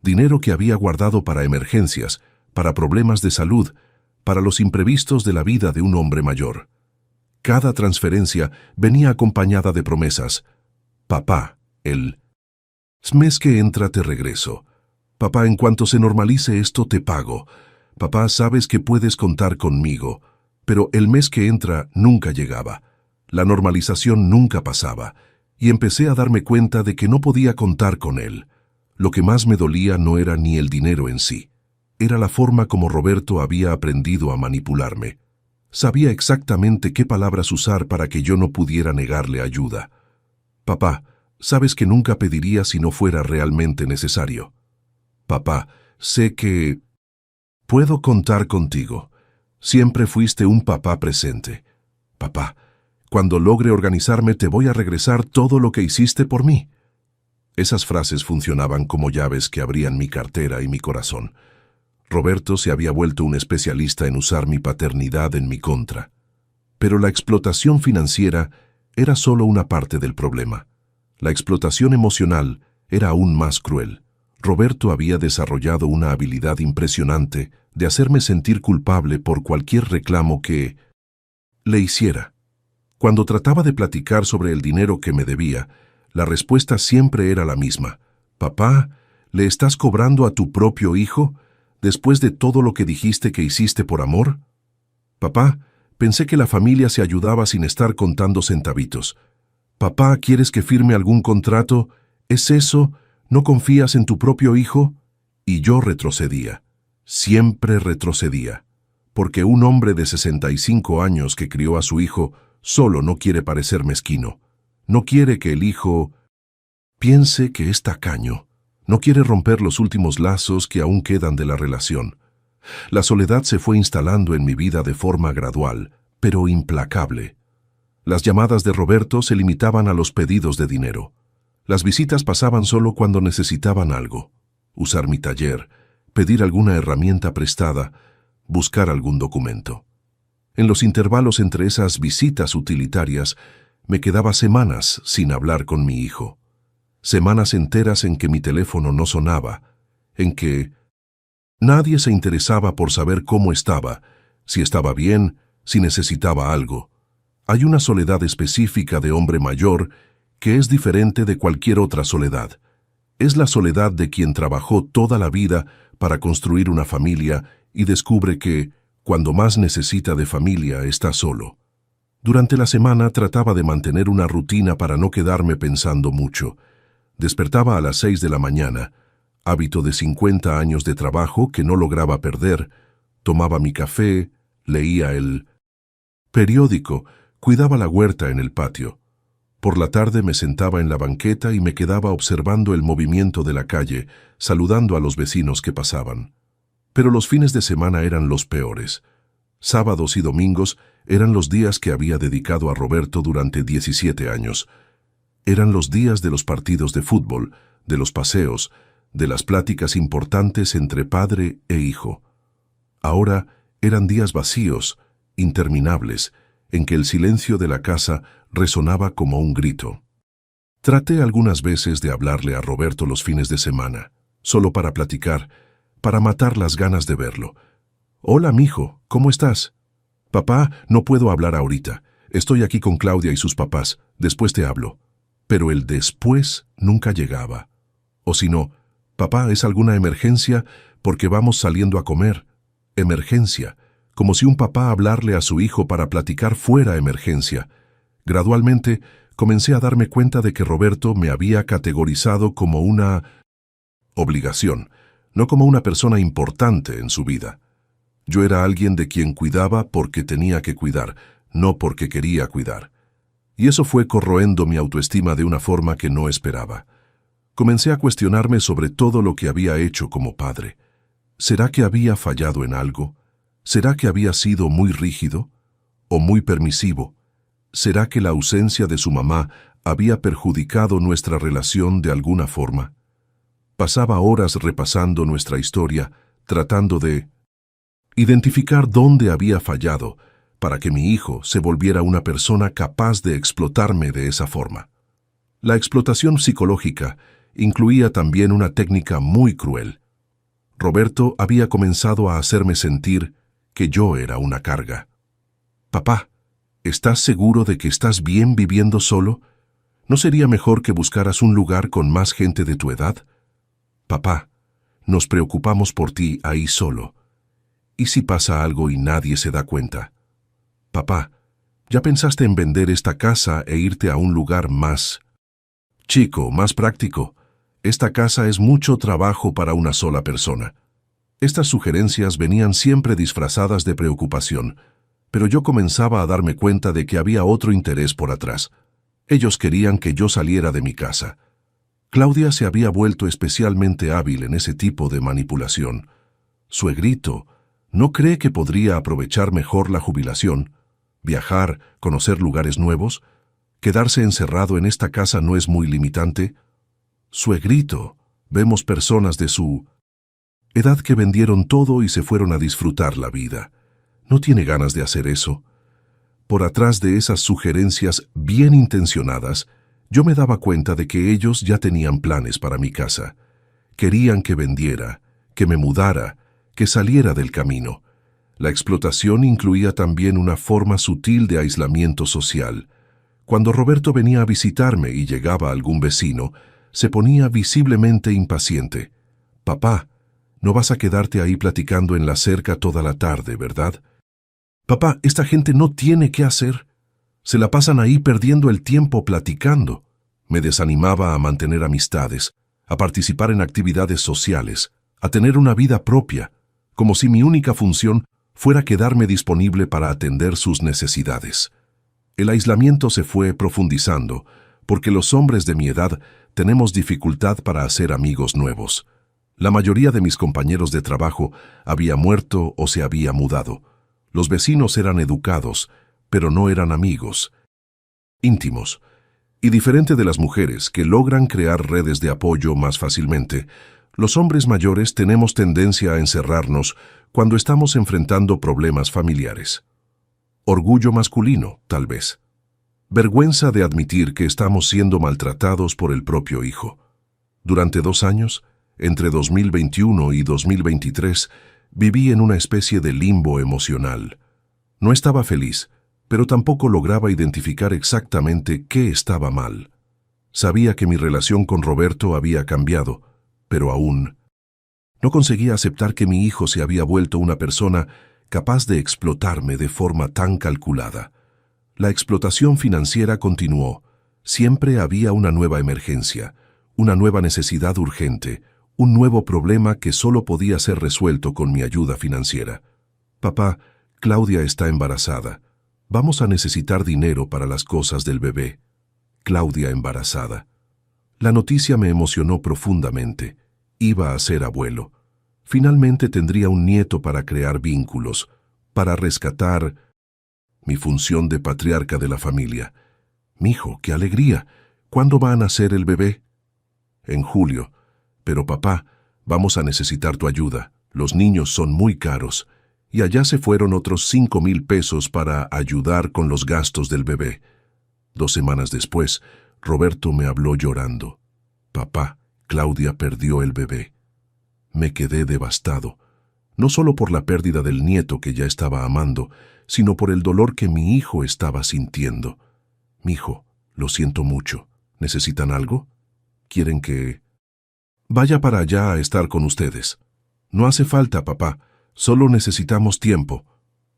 Dinero que había guardado para emergencias, para problemas de salud, para los imprevistos de la vida de un hombre mayor. Cada transferencia venía acompañada de promesas. Papá, el mes que entra te regreso. Papá, en cuanto se normalice esto te pago. Papá, sabes que puedes contar conmigo. Pero el mes que entra nunca llegaba. La normalización nunca pasaba. Y empecé a darme cuenta de que no podía contar con él. Lo que más me dolía no era ni el dinero en sí. Era la forma como Roberto había aprendido a manipularme. Sabía exactamente qué palabras usar para que yo no pudiera negarle ayuda. Papá, sabes que nunca pediría si no fuera realmente necesario. Papá, sé que puedo contar contigo. Siempre fuiste un papá presente. Papá, cuando logre organizarme te voy a regresar todo lo que hiciste por mí. Esas frases funcionaban como llaves que abrían mi cartera y mi corazón. Roberto se había vuelto un especialista en usar mi paternidad en mi contra. Pero la explotación financiera era solo una parte del problema. La explotación emocional era aún más cruel. Roberto había desarrollado una habilidad impresionante de hacerme sentir culpable por cualquier reclamo que le hiciera. Cuando trataba de platicar sobre el dinero que me debía, la respuesta siempre era la misma. «Papá, ¿le estás cobrando a tu propio hijo después de todo lo que dijiste que hiciste por amor?» «Papá, pensé que la familia se ayudaba sin estar contando centavitos». «Papá, ¿quieres que firme algún contrato? ¿Es eso? ¿No confías en tu propio hijo?» Y yo retrocedía. Siempre retrocedía. Porque un hombre de 65 años que crió a su hijo solo no quiere parecer mezquino. No quiere que el hijo piense que es tacaño. No quiere romper los últimos lazos que aún quedan de la relación. La soledad se fue instalando en mi vida de forma gradual, pero implacable. Las llamadas de Roberto se limitaban a los pedidos de dinero. Las visitas pasaban solo cuando necesitaban algo. Usar mi taller, pedir alguna herramienta prestada, buscar algún documento. En los intervalos entre esas visitas utilitarias, me quedaba semanas sin hablar con mi hijo. Semanas enteras en que mi teléfono no sonaba, en que nadie se interesaba por saber cómo estaba, si estaba bien, si necesitaba algo. Hay una soledad específica de hombre mayor que es diferente de cualquier otra soledad. Es la soledad de quien trabajó toda la vida para construir una familia y descubre que, cuando más necesita de familia, está solo. Durante la semana trataba de mantener una rutina para no quedarme pensando mucho. Despertaba a las 6 de la mañana, hábito de 50 años de trabajo que no lograba perder, tomaba mi café, leía el periódico, cuidaba la huerta en el patio. Por la tarde me sentaba en la banqueta y me quedaba observando el movimiento de la calle, saludando a los vecinos que pasaban. Pero los fines de semana eran los peores. Sábados y domingos eran los días que había dedicado a Roberto durante 17 años. Eran los días de los partidos de fútbol, de los paseos, de las pláticas importantes entre padre e hijo. Ahora eran días vacíos, interminables, en que el silencio de la casa resonaba como un grito. Traté algunas veces de hablarle a Roberto los fines de semana, solo para platicar, para matar las ganas de verlo. «Hola, mijo, ¿cómo estás?» «Papá, no puedo hablar ahorita. Estoy aquí con Claudia y sus papás. Después te hablo». Pero el después nunca llegaba. O si no, «Papá, ¿es alguna emergencia? Porque vamos saliendo a comer». Emergencia. Como si un papá hablarle a su hijo para platicar fuera emergencia. Gradualmente, comencé a darme cuenta de que Roberto me había categorizado como una obligación, no como una persona importante en su vida. Yo era alguien de quien cuidaba porque tenía que cuidar, no porque quería cuidar. Y eso fue corroendo mi autoestima de una forma que no esperaba. Comencé a cuestionarme sobre todo lo que había hecho como padre. ¿Será que había fallado en algo? ¿Será que había sido muy rígido o muy permisivo? ¿Será que la ausencia de su mamá había perjudicado nuestra relación de alguna forma? Pasaba horas repasando nuestra historia, tratando de identificar dónde había fallado para que mi hijo se volviera una persona capaz de explotarme de esa forma. La explotación psicológica incluía también una técnica muy cruel. Roberto había comenzado a hacerme sentir que yo era una carga. «Papá, ¿estás seguro de que estás bien viviendo solo? ¿No sería mejor que buscaras un lugar con más gente de tu edad? Papá, nos preocupamos por ti ahí solo. ¿Y si pasa algo y nadie se da cuenta? Papá, ¿ya pensaste en vender esta casa e irte a un lugar más chico, más práctico? Esta casa es mucho trabajo para una sola persona». Estas sugerencias venían siempre disfrazadas de preocupación, pero yo comenzaba a darme cuenta de que había otro interés por atrás. Ellos querían que yo saliera de mi casa. Claudia se había vuelto especialmente hábil en ese tipo de manipulación. Suegrito, ¿no cree que podría aprovechar mejor la jubilación? Viajar, conocer lugares nuevos. ¿Quedarse encerrado en esta casa no es muy limitante? Suegrito, vemos personas de su edad que vendieron todo y se fueron a disfrutar la vida. ¿No tiene ganas de hacer eso? por atrás de esas sugerencias bien intencionadas, yo me daba cuenta de que ellos ya tenían planes para mi casa. Querían que vendiera, que me mudara, que saliera del camino. La explotación incluía también una forma sutil de aislamiento social. Cuando Roberto venía a visitarme y llegaba algún vecino, se ponía visiblemente impaciente. «Papá, no vas a quedarte ahí platicando en la cerca toda la tarde, ¿verdad? Papá, esta gente no tiene qué hacer. Se la pasan ahí perdiendo el tiempo platicando». Me desanimaba a mantener amistades, a participar en actividades sociales, a tener una vida propia, como si mi única función fuera quedarme disponible para atender sus necesidades. El aislamiento se fue profundizando, porque los hombres de mi edad tenemos dificultad para hacer amigos nuevos. La mayoría de mis compañeros de trabajo había muerto o se había mudado. Los vecinos eran educados, pero no eran amigos, íntimos. Y diferente de las mujeres, que logran crear redes de apoyo más fácilmente, los hombres mayores tenemos tendencia a encerrarnos cuando estamos enfrentando problemas familiares. Orgullo masculino, tal vez. Vergüenza de admitir que estamos siendo maltratados por el propio hijo. Durante 2 años, entre 2021 y 2023, viví en una especie de limbo emocional. No estaba feliz, pero tampoco lograba identificar exactamente qué estaba mal. Sabía que mi relación con Roberto había cambiado, pero aún no conseguía aceptar que mi hijo se había vuelto una persona capaz de explotarme de forma tan calculada. La explotación financiera continuó. Siempre había una nueva emergencia, una nueva necesidad urgente, un nuevo problema que solo podía ser resuelto con mi ayuda financiera. «Papá, Claudia está embarazada. Vamos a necesitar dinero para las cosas del bebé». Claudia embarazada. La noticia me emocionó profundamente. Iba a ser abuelo. Finalmente tendría un nieto para crear vínculos, para rescatar mi función de patriarca de la familia. «Mijo, qué alegría. ¿Cuándo va a nacer el bebé?» «En julio. Pero papá, vamos a necesitar tu ayuda. Los niños son muy caros». Y allá se fueron otros 5,000 pesos para ayudar con los gastos del bebé. 2 semanas después, Roberto me habló llorando. «Papá, Claudia perdió el bebé». Me quedé devastado, no solo por la pérdida del nieto que ya estaba amando, sino por el dolor que mi hijo estaba sintiendo. «Mijo, lo siento mucho. ¿Necesitan algo? ¿Quieren que vaya para allá a estar con ustedes?» «No hace falta, papá. Solo necesitamos tiempo».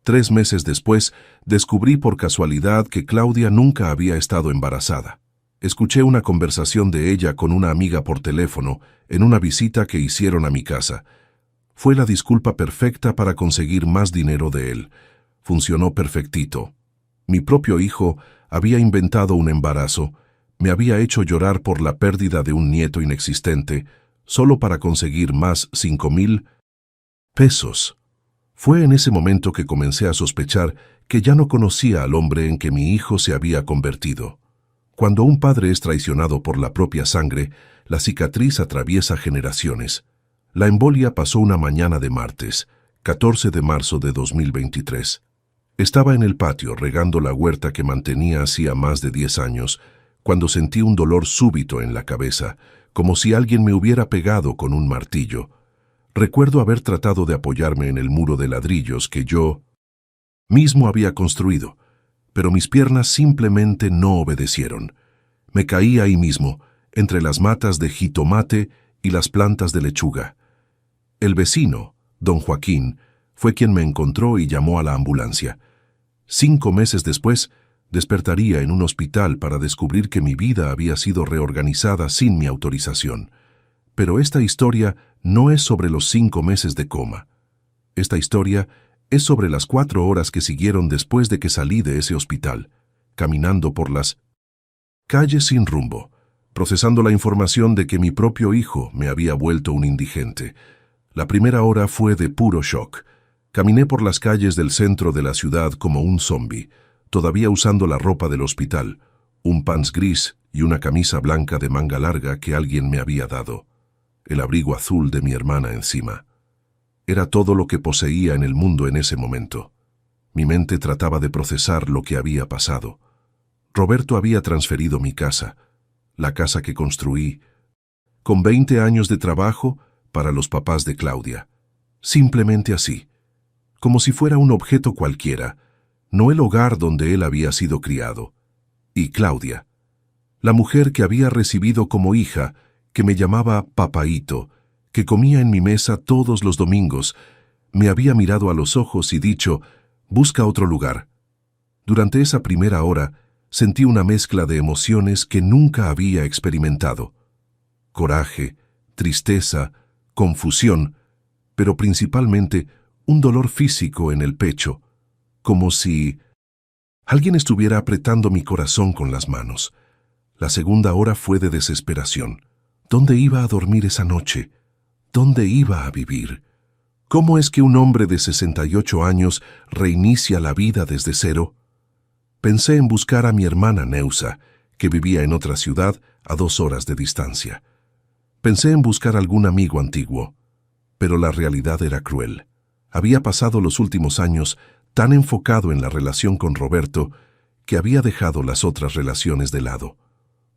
3 meses después, descubrí por casualidad que Claudia nunca había estado embarazada. Escuché una conversación de ella con una amiga por teléfono en una visita que hicieron a mi casa. Fue la disculpa perfecta para conseguir más dinero de él. Funcionó perfectito. Mi propio hijo había inventado un embarazo, me había hecho llorar por la pérdida de un nieto inexistente, solo para conseguir más 5,000 pesos. Fue en ese momento que comencé a sospechar que ya no conocía al hombre en que mi hijo se había convertido. Cuando un padre es traicionado por la propia sangre, la cicatriz atraviesa generaciones. La embolia pasó una mañana de martes, 14 de marzo de 2023. Estaba en el patio regando la huerta que mantenía hacía más de 10 años, cuando sentí un dolor súbito en la cabeza, como si alguien me hubiera pegado con un martillo. Recuerdo haber tratado de apoyarme en el muro de ladrillos que yo mismo había construido, pero mis piernas simplemente no obedecieron. Me caí ahí mismo, entre las matas de jitomate y las plantas de lechuga. El vecino, don Joaquín, fue quien me encontró y llamó a la ambulancia. 5 meses después, despertaría en un hospital para descubrir que mi vida había sido reorganizada sin mi autorización. Pero esta historia no es sobre los 5 meses de coma. Esta historia es sobre las 4 horas que siguieron después de que salí de ese hospital, caminando por las calles sin rumbo, procesando la información de que mi propio hijo me había vuelto un indigente. La primera hora fue de puro shock. Caminé por las calles del centro de la ciudad como un zombi, todavía usando la ropa del hospital, un pants gris y una camisa blanca de manga larga que alguien me había dado. El abrigo azul de mi hermana encima. Era todo lo que poseía en el mundo en ese momento. Mi mente trataba de procesar lo que había pasado. Roberto había transferido mi casa, la casa que construí, con 20 años de trabajo para los papás de Claudia. Simplemente así, como si fuera un objeto cualquiera, no el hogar donde él había sido criado. Y Claudia, la mujer que había recibido como hija, que me llamaba papaíto, que comía en mi mesa todos los domingos, me había mirado a los ojos y dicho, busca otro lugar. Durante esa primera hora, sentí una mezcla de emociones que nunca había experimentado. Coraje, tristeza, confusión, pero principalmente un dolor físico en el pecho, como si alguien estuviera apretando mi corazón con las manos. La segunda hora fue de desesperación. ¿Dónde iba a dormir esa noche? ¿Dónde iba a vivir? ¿Cómo es que un hombre de 68 años reinicia la vida desde cero? Pensé en buscar a mi hermana Neusa, que vivía en otra ciudad a 2 horas de distancia. Pensé en buscar algún amigo antiguo, pero la realidad era cruel. Había pasado los últimos años tan enfocado en la relación con Roberto que había dejado las otras relaciones de lado.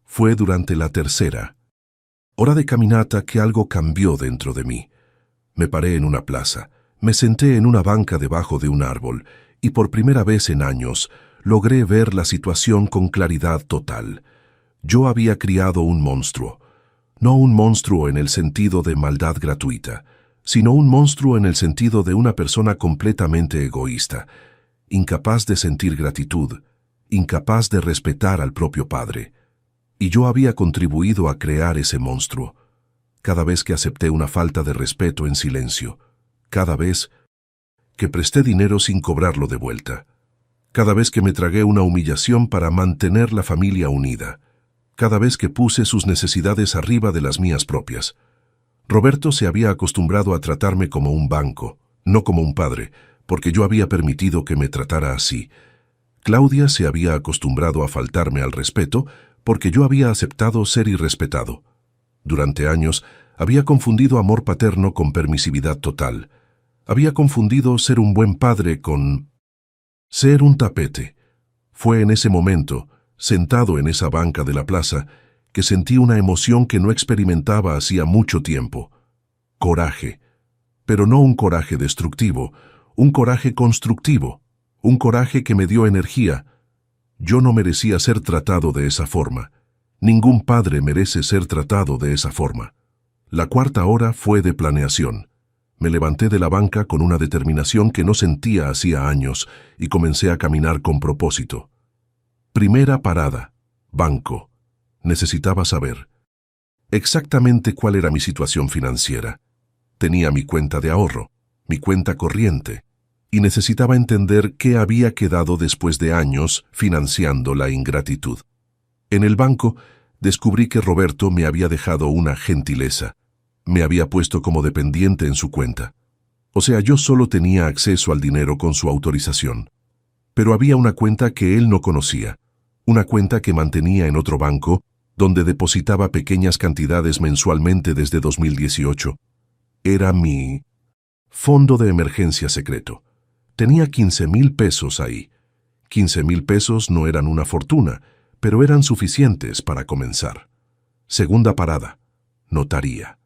Fue durante la tercera hora de caminata que algo cambió dentro de mí. Me paré en una plaza, me senté en una banca debajo de un árbol y por primera vez en años logré ver la situación con claridad total. Yo había criado un monstruo, no un monstruo en el sentido de maldad gratuita, sino un monstruo en el sentido de una persona completamente egoísta, incapaz de sentir gratitud, incapaz de respetar al propio padre. Y yo había contribuido a crear ese monstruo. Cada vez que acepté una falta de respeto en silencio, cada vez que presté dinero sin cobrarlo de vuelta, cada vez que me tragué una humillación para mantener la familia unida, cada vez que puse sus necesidades arriba de las mías propias. Roberto se había acostumbrado a tratarme como un banco, no como un padre, porque yo había permitido que me tratara así. Claudia se había acostumbrado a faltarme al respeto porque yo había aceptado ser irrespetado. Durante años había confundido amor paterno con permisividad total. Había confundido ser un buen padre con ser un tapete. Fue en ese momento, sentado en esa banca de la plaza, que sentí una emoción que no experimentaba hacía mucho tiempo. Coraje. Pero no un coraje destructivo, un coraje constructivo, un coraje que me dio energía. Yo no merecía ser tratado de esa forma. Ningún padre merece ser tratado de esa forma. La cuarta hora fue de planeación. Me levanté de la banca con una determinación que no sentía hacía años y comencé a caminar con propósito. Primera parada, banco. Necesitaba saber exactamente cuál era mi situación financiera. Tenía mi cuenta de ahorro, mi cuenta corriente, y necesitaba entender qué había quedado después de años financiando la ingratitud. En el banco descubrí que Roberto me había dejado una gentileza. Me había puesto como dependiente en su cuenta. O sea, yo solo tenía acceso al dinero con su autorización. Pero había una cuenta que él no conocía, una cuenta que mantenía en otro banco, donde depositaba pequeñas cantidades mensualmente desde 2018. Era mi fondo de emergencia secreto. Tenía 15,000 pesos ahí. 15,000 pesos no eran una fortuna, pero eran suficientes para comenzar. Segunda parada, notaría.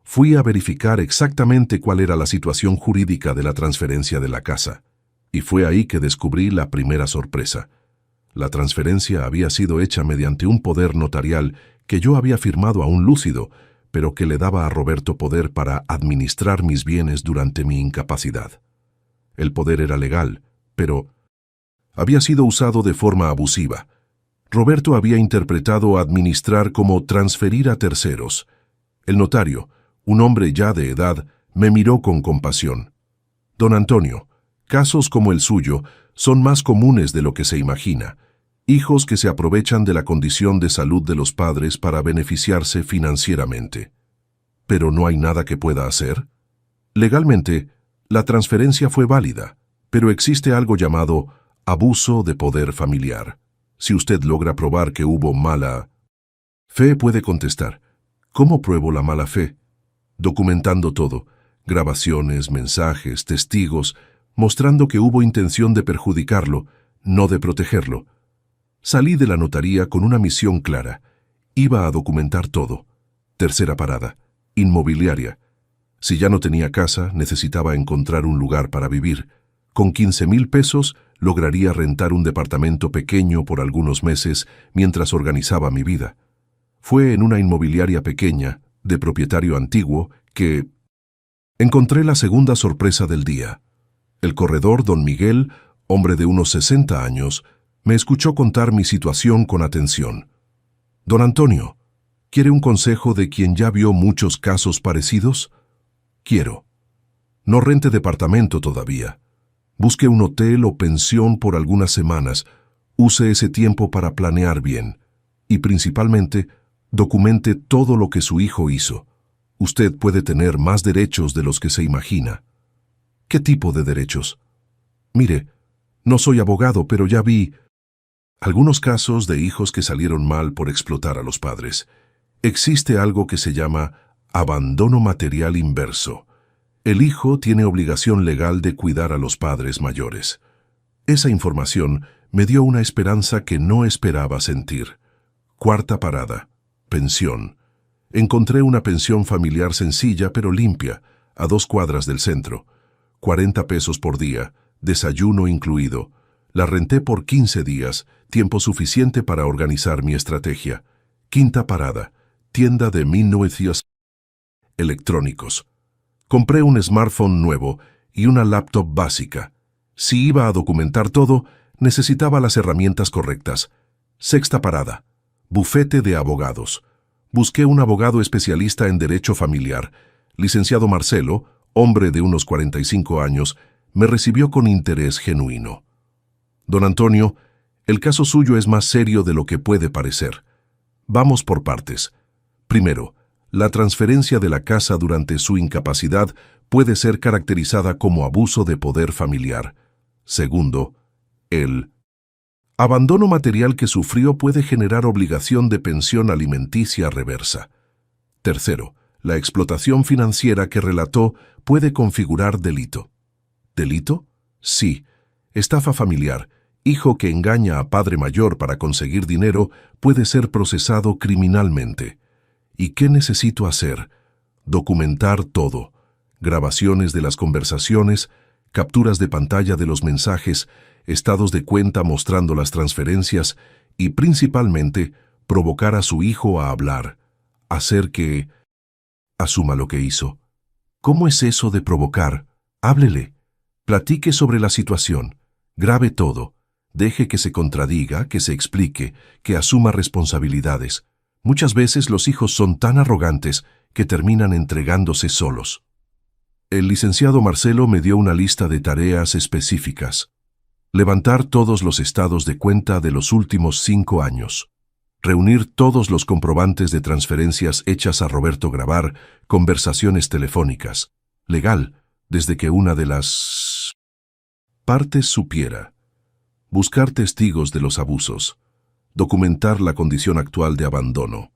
Fui a verificar exactamente cuál era la situación jurídica de la transferencia de la casa, y fue ahí que descubrí la primera sorpresa. La transferencia había sido hecha mediante un poder notarial que yo había firmado aún lúcido, pero que le daba a Roberto poder para administrar mis bienes durante mi incapacidad. El poder era legal, pero había sido usado de forma abusiva. Roberto había interpretado administrar como transferir a terceros. El notario, un hombre ya de edad, me miró con compasión. Don Antonio, casos como el suyo son más comunes de lo que se imagina. Hijos que se aprovechan de la condición de salud de los padres para beneficiarse financieramente. ¿Pero no hay nada que pueda hacer? Legalmente, la transferencia fue válida, pero existe algo llamado abuso de poder familiar. Si usted logra probar que hubo mala fe, puede contestar. ¿Cómo pruebo la mala fe? Documentando todo, grabaciones, mensajes, testigos, mostrando que hubo intención de perjudicarlo, no de protegerlo. Salí de la notaría con una misión clara. Iba a documentar todo. Tercera parada, inmobiliaria. Si ya no tenía casa, necesitaba encontrar un lugar para vivir. Con 15,000 pesos lograría rentar un departamento pequeño por algunos meses mientras organizaba mi vida. Fue en una inmobiliaria pequeña, de propietario antiguo, que encontré la segunda sorpresa del día. El corredor, don Miguel, hombre de unos 60 años, me escuchó contar mi situación con atención. «Don Antonio, ¿quiere un consejo de quien ya vio muchos casos parecidos?» «Quiero. No rente departamento todavía. Busque un hotel o pensión por algunas semanas. Use ese tiempo para planear bien. Y principalmente, documente todo lo que su hijo hizo. Usted puede tener más derechos de los que se imagina». «¿Qué tipo de derechos?» «Mire, no soy abogado, pero ya vi algunos casos de hijos que salieron mal por explotar a los padres. Existe algo que se llama abandono material inverso. El hijo tiene obligación legal de cuidar a los padres mayores. Esa información me dio una esperanza que no esperaba sentir. Cuarta parada, pensión. Encontré una pensión familiar sencilla pero limpia, a 2 cuadras del centro. 40 pesos por día, desayuno incluido. La renté por 15 días, tiempo suficiente para organizar mi estrategia. Quinta parada, tienda de 1900 electrónicos. Compré un smartphone nuevo y una laptop básica. Si iba a documentar todo, necesitaba las herramientas correctas. Sexta parada, bufete de abogados. Busqué un abogado especialista en derecho familiar. Licenciado Marcelo, hombre de unos 45 años, me recibió con interés genuino. «Don Antonio, el caso suyo es más serio de lo que puede parecer. Vamos por partes. Primero, la transferencia de la casa durante su incapacidad puede ser caracterizada como abuso de poder familiar. Segundo, el abandono material que sufrió puede generar obligación de pensión alimenticia reversa. Tercero, la explotación financiera que relató puede configurar delito». ¿Delito? Sí. Estafa familiar. Hijo que engaña a padre mayor para conseguir dinero puede ser procesado criminalmente. ¿Y qué necesito hacer? Documentar todo. Grabaciones de las conversaciones, capturas de pantalla de los mensajes, estados de cuenta mostrando las transferencias y, principalmente, provocar a su hijo a hablar. Hacer que asuma lo que hizo. ¿Cómo es eso de provocar? Háblele. Platique sobre la situación. Grabe todo. Deje que se contradiga, que se explique, que asuma responsabilidades. Muchas veces los hijos son tan arrogantes que terminan entregándose solos. El licenciado Marcelo me dio una lista de tareas específicas. Levantar todos los estados de cuenta de los últimos 5 años. Reunir todos los comprobantes de transferencias hechas a Roberto. Grabar conversaciones telefónicas. Legal, desde que una de las partes supiera. Buscar testigos de los abusos. Documentar la condición actual de abandono.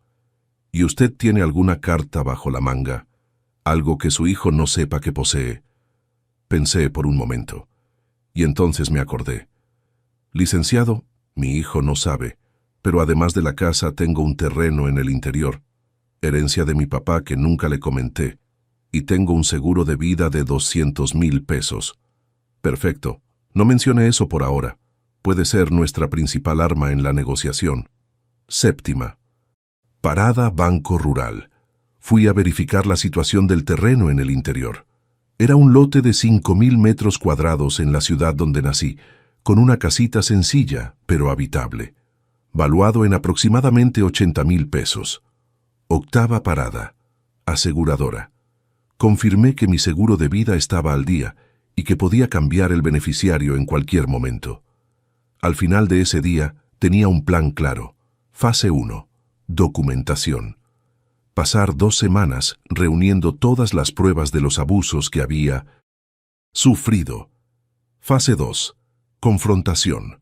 ¿Y usted tiene alguna carta bajo la manga? Algo que su hijo no sepa que posee. Pensé por un momento. Y entonces me acordé. Licenciado, mi hijo no sabe, pero además de la casa tengo un terreno en el interior. Herencia de mi papá que nunca le comenté. Y tengo un seguro de vida de 200,000 pesos. Perfecto. No mencione eso por ahora. Puede ser nuestra principal arma en la negociación. Séptima. Parada Banco Rural. Fui a verificar la situación del terreno en el interior. Era un lote de 5,000 metros cuadrados en la ciudad donde nací, con una casita sencilla, pero habitable. Valuado en aproximadamente 80,000 pesos. Octava parada. Aseguradora. Confirmé que mi seguro de vida estaba al día y que podía cambiar el beneficiario en cualquier momento. Al final de ese día tenía un plan claro. Fase 1. Documentación. Pasar 2 semanas reuniendo todas las pruebas de los abusos que había sufrido. Fase 2. Confrontación.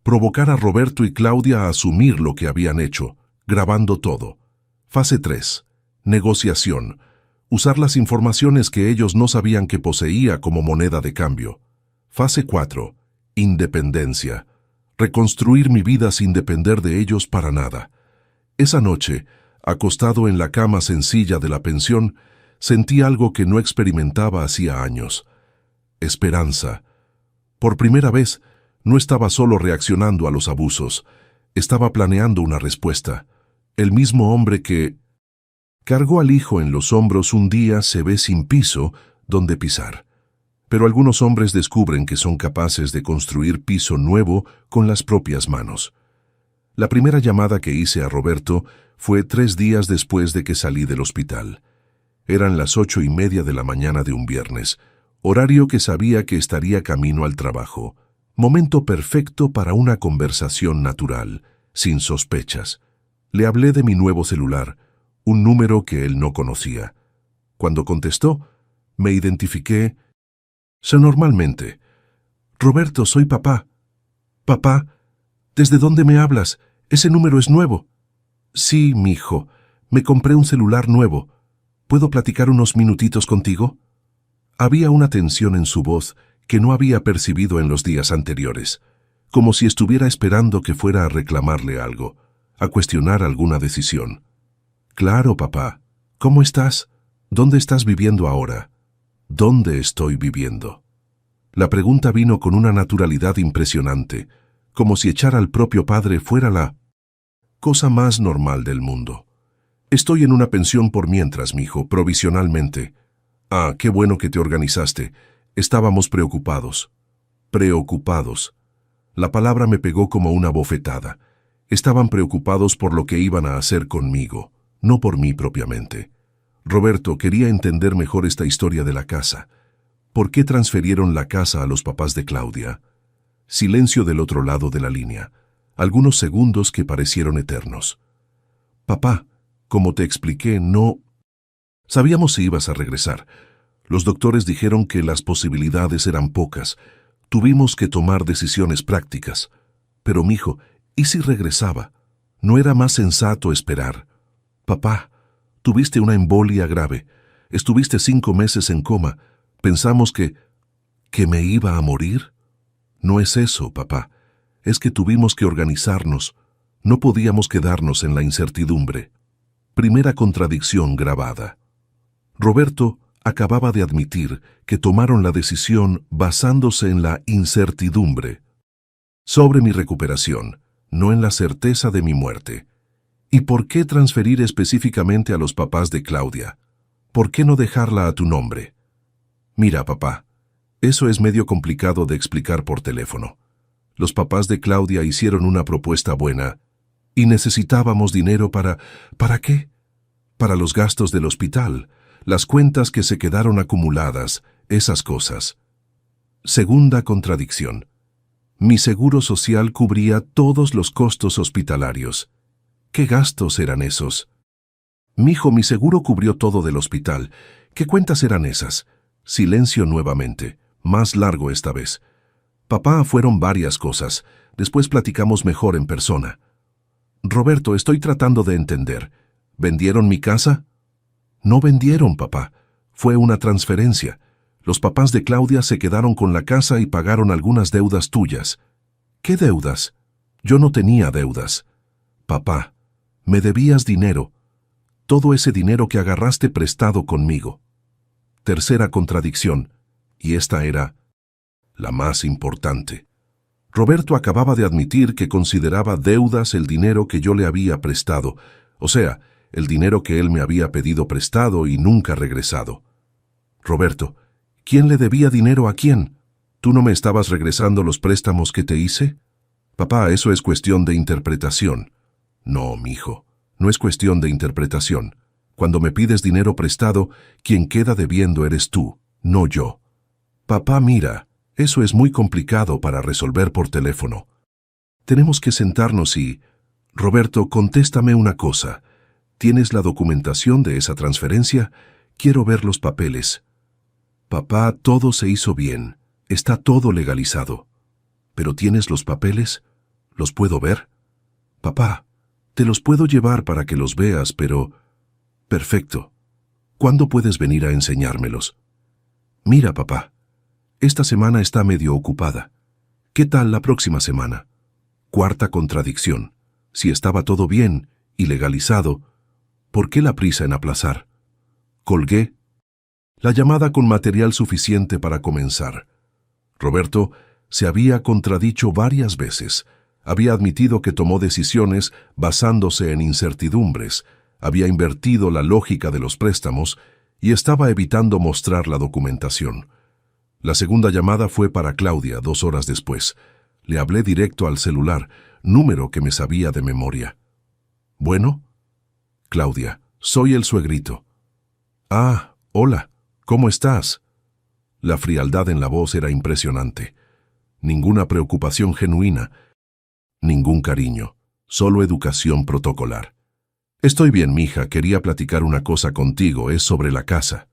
Provocar a Roberto y Claudia a asumir lo que habían hecho, grabando todo. Fase 3. Negociación. Usar las informaciones que ellos no sabían que poseía como moneda de cambio. Fase 4. Independencia. Reconstruir mi vida sin depender de ellos para nada. Esa noche, acostado en la cama sencilla de la pensión, sentí algo que no experimentaba hacía años. Esperanza. Por primera vez, no estaba solo reaccionando a los abusos, estaba planeando una respuesta. El mismo hombre que cargó al hijo en los hombros un día se ve sin piso donde pisar. Pero algunos hombres descubren que son capaces de construir piso nuevo con las propias manos. La primera llamada que hice a Roberto fue 3 días después de que salí del hospital. Eran las 8:30 de la mañana de un viernes, horario que sabía que estaría camino al trabajo. Momento perfecto para una conversación natural, sin sospechas. Le hablé de mi nuevo celular, un número que él no conocía. Cuando contestó, me identifiqué normalmente. Roberto, soy papá. Papá, ¿desde dónde me hablas? Ese número es nuevo. Sí, mijo, me compré un celular nuevo. ¿Puedo platicar unos minutitos contigo? Había una tensión en su voz que no había percibido en los días anteriores, como si estuviera esperando que fuera a reclamarle algo, a cuestionar alguna decisión. Claro, papá. ¿Cómo estás? ¿Dónde estás viviendo ahora? ¿Dónde estoy viviendo? La pregunta vino con una naturalidad impresionante, como si echar al propio padre fuera la cosa más normal del mundo. Estoy en una pensión por mientras, mijo, provisionalmente. Ah, qué bueno que te organizaste. Estábamos preocupados. Preocupados. La palabra me pegó como una bofetada. Estaban preocupados por lo que iban a hacer conmigo, no por mí propiamente. Roberto, quería entender mejor esta historia de la casa. ¿Por qué transfirieron la casa a los papás de Claudia? Silencio del otro lado de la línea. Algunos segundos que parecieron eternos. Papá, como te expliqué, no sabíamos si ibas a regresar. Los doctores dijeron que las posibilidades eran pocas. Tuvimos que tomar decisiones prácticas. Pero, mijo, ¿y si regresaba? ¿No era más sensato esperar? Papá, tuviste una embolia grave. Estuviste 5 meses en coma. Pensamos que me iba a morir. No es eso, papá. Es que tuvimos que organizarnos. No podíamos quedarnos en la incertidumbre. Primera contradicción grabada. Roberto acababa de admitir que tomaron la decisión basándose en la incertidumbre sobre mi recuperación, no en la certeza de mi muerte. ¿Y por qué transferir específicamente a los papás de Claudia? ¿Por qué no dejarla a tu nombre? Mira, papá, eso es medio complicado de explicar por teléfono. Los papás de Claudia hicieron una propuesta buena y necesitábamos dinero ¿para qué? Para los gastos del hospital, las cuentas que se quedaron acumuladas, esas cosas. Segunda contradicción. Mi seguro social cubría todos los costos hospitalarios. ¿Qué gastos eran esos? Mijo, mi seguro cubrió todo del hospital. ¿Qué cuentas eran esas? Silencio nuevamente, más largo esta vez. Papá, fueron varias cosas. Después platicamos mejor en persona. Roberto, estoy tratando de entender. ¿Vendieron mi casa? No vendieron, papá. Fue una transferencia. Los papás de Claudia se quedaron con la casa y pagaron algunas deudas tuyas. ¿Qué deudas? Yo no tenía deudas. Papá, me debías dinero. Todo ese dinero que agarraste prestado conmigo. Tercera contradicción, y esta era la más importante. Roberto acababa de admitir que consideraba deudas el dinero que yo le había prestado, o sea, el dinero que él me había pedido prestado y nunca regresado. Roberto, ¿quién le debía dinero a quién? ¿Tú no me estabas regresando los préstamos que te hice? Papá, eso es cuestión de interpretación. No, mijo, no es cuestión de interpretación. Cuando me pides dinero prestado, quien queda debiendo eres tú, no yo. Papá, mira, eso es muy complicado para resolver por teléfono. Tenemos que sentarnos y... Roberto, contéstame una cosa. ¿Tienes la documentación de esa transferencia? Quiero ver los papeles. Papá, todo se hizo bien. Está todo legalizado. ¿Pero tienes los papeles? ¿Los puedo ver? Papá, te los puedo llevar para que los veas, pero... Perfecto. ¿Cuándo puedes venir a enseñármelos? Mira, papá, Esta semana está medio ocupada. ¿Qué tal la próxima semana? Cuarta contradicción. Si estaba todo bien y legalizado, ¿por qué la prisa en aplazar? Colgué la llamada con material suficiente para comenzar. Roberto se había contradicho varias veces. Había admitido que tomó decisiones basándose en incertidumbres, había invertido la lógica de los préstamos y estaba evitando mostrar la documentación. La segunda llamada fue para Claudia 2 horas después. Le hablé directo al celular, número que me sabía de memoria. ¿Bueno? Claudia, soy el suegrito. Ah, hola, ¿cómo estás? La frialdad en la voz era impresionante. Ninguna preocupación genuina, ningún cariño, solo educación protocolar. Estoy bien, mija, quería platicar una cosa contigo, es sobre la casa.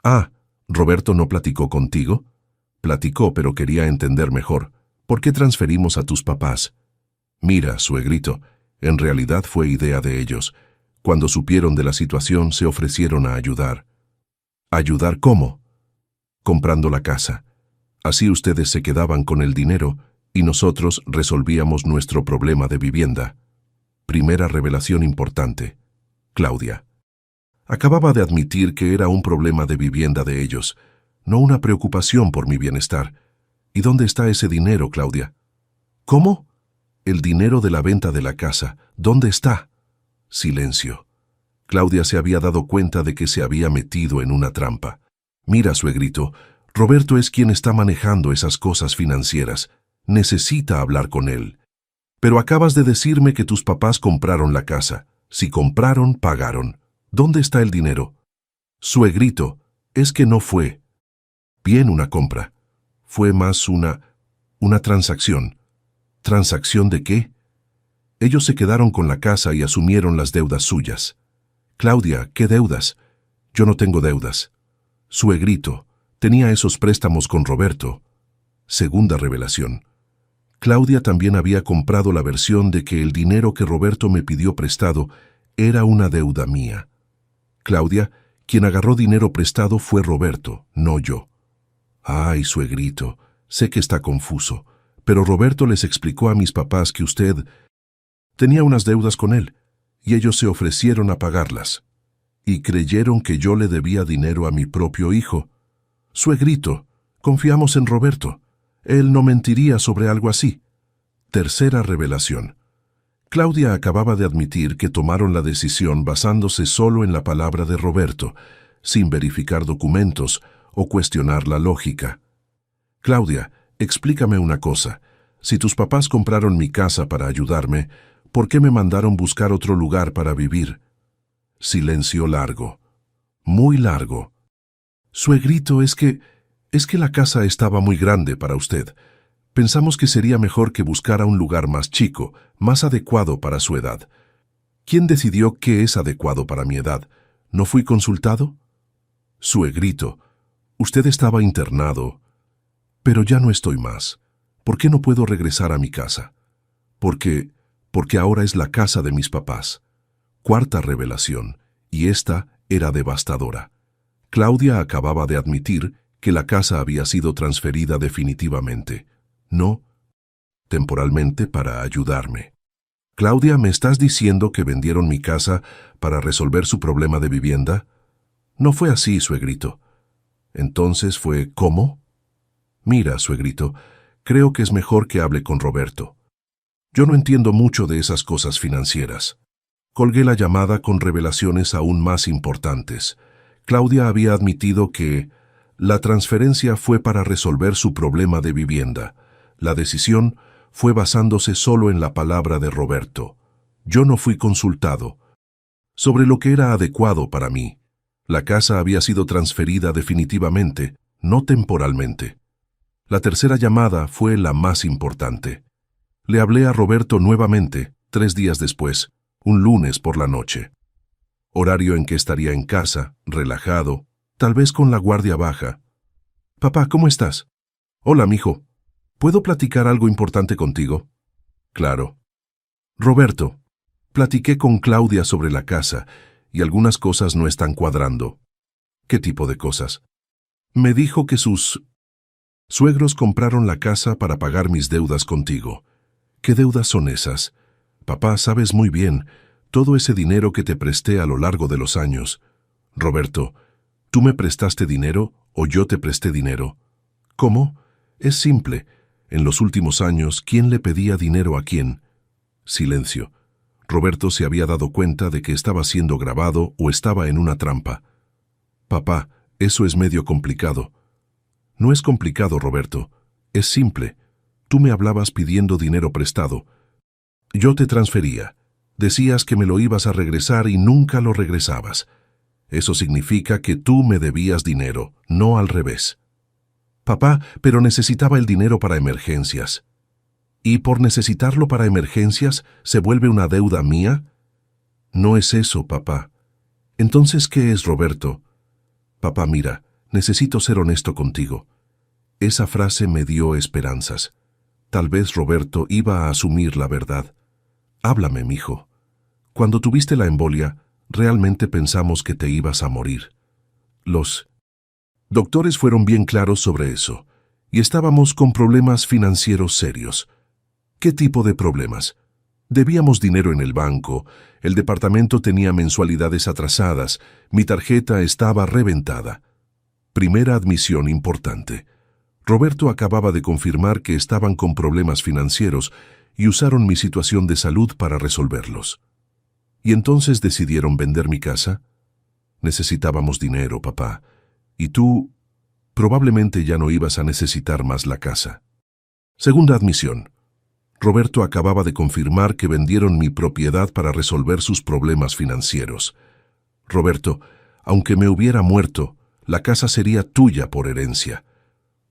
Ah, ¿Roberto no platicó contigo? Platicó, pero quería entender mejor. ¿Por qué transferimos a tus papás? Mira, suegrito, en realidad fue idea de ellos. Cuando supieron de la situación, se ofrecieron a ayudar. ¿Ayudar cómo? Comprando la casa. Así ustedes se quedaban con el dinero y nosotros resolvíamos nuestro problema de vivienda. Primera revelación importante. Claudia. Acababa de admitir que era un problema de vivienda de ellos, no una preocupación por mi bienestar. ¿Y dónde está ese dinero, Claudia? ¿Cómo? El dinero de la venta de la casa. ¿Dónde está? Silencio. Claudia se había dado cuenta de que se había metido en una trampa. Mira, suegrito, Roberto es quien está manejando esas cosas financieras. Necesita hablar con él. Pero acabas de decirme que tus papás compraron la casa. Si compraron, pagaron. ¿Dónde está el dinero? Suegrito, es que no fue bien una compra. Fue más una transacción. ¿Transacción de qué? Ellos se quedaron con la casa y asumieron las deudas suyas. Claudia, ¿qué deudas? Yo no tengo deudas. Suegrito, tenía esos préstamos con Roberto. Segunda revelación. Claudia también había comprado la versión de que el dinero que Roberto me pidió prestado era una deuda mía. Claudia, quien agarró dinero prestado fue Roberto, no yo. Ay, suegrito, sé que está confuso, pero Roberto les explicó a mis papás que usted tenía unas deudas con él, y ellos se ofrecieron a pagarlas. Y creyeron que yo le debía dinero a mi propio hijo. Suegrito, confiamos en Roberto. Él no mentiría sobre algo así. Tercera revelación. Claudia acababa de admitir que tomaron la decisión basándose solo en la palabra de Roberto, sin verificar documentos o cuestionar la lógica. Claudia, explícame una cosa. Si tus papás compraron mi casa para ayudarme, ¿por qué me mandaron buscar otro lugar para vivir? Silencio largo. Muy largo. Suegrito, es que la casa estaba muy grande para usted. Pensamos que sería mejor que buscara un lugar más chico, más adecuado para su edad. ¿Quién decidió qué es adecuado para mi edad? ¿No fui consultado? Suegrito, usted estaba internado, pero ya no estoy más. ¿Por qué no puedo regresar a mi casa? Porque ahora es la casa de mis papás. Cuarta revelación, y esta era devastadora. Claudia acababa de admitir que la casa había sido transferida definitivamente, no temporalmente para ayudarme. Claudia, ¿me estás diciendo que vendieron mi casa para resolver su problema de vivienda? No fue así, suegrito. Entonces fue, ¿cómo? Mira, suegrito, creo que es mejor que hable con Roberto. Yo no entiendo mucho de esas cosas financieras. Colgué la llamada con revelaciones aún más importantes. Claudia había admitido que la transferencia fue para resolver su problema de vivienda. La decisión fue basándose solo en la palabra de Roberto. Yo no fui consultado sobre lo que era adecuado para mí. La casa había sido transferida definitivamente, no temporalmente. La tercera llamada fue la más importante. Le hablé a Roberto nuevamente, 3 días después, un lunes por la noche. Horario en que estaría en casa, relajado, tal vez con la guardia baja. Papá, ¿cómo estás? Hola, mijo. ¿Puedo platicar algo importante contigo? Claro. Roberto, platiqué con Claudia sobre la casa y algunas cosas no están cuadrando. ¿Qué tipo de cosas? Me dijo que sus Suegros compraron la casa para pagar mis deudas contigo. ¿Qué deudas son esas? Papá, sabes muy bien, todo ese dinero que te presté a lo largo de los años. Roberto, ¿tú me prestaste dinero o yo te presté dinero? ¿Cómo? Es simple. En los últimos años, ¿quién le pedía dinero a quién? Silencio. Roberto se había dado cuenta de que estaba siendo grabado o estaba en una trampa. Papá, eso es medio complicado. No es complicado, Roberto. Es simple. Tú me hablabas pidiendo dinero prestado. Yo te transfería. Decías que me lo ibas a regresar y nunca lo regresabas. Eso significa que tú me debías dinero, no al revés. Papá, pero necesitaba el dinero para emergencias. ¿Y por necesitarlo para emergencias se vuelve una deuda mía? No es eso, papá. Entonces, ¿qué es, Roberto? Papá, mira, necesito ser honesto contigo. Esa frase me dio esperanzas. Tal vez Roberto iba a asumir la verdad. Háblame, mijo. Cuando tuviste la embolia, realmente pensamos que te ibas a morir. Los doctores fueron bien claros sobre eso, y estábamos con problemas financieros serios. ¿Qué tipo de problemas? Debíamos dinero en el banco, el departamento tenía mensualidades atrasadas, mi tarjeta estaba reventada. Primera admisión importante. Roberto acababa de confirmar que estaban con problemas financieros y usaron mi situación de salud para resolverlos. ¿Y entonces decidieron vender mi casa? Necesitábamos dinero, papá. Y tú, probablemente ya no ibas a necesitar más la casa. Segunda admisión. Roberto acababa de confirmar que vendieron mi propiedad para resolver sus problemas financieros. Roberto, aunque me hubiera muerto, la casa sería tuya por herencia.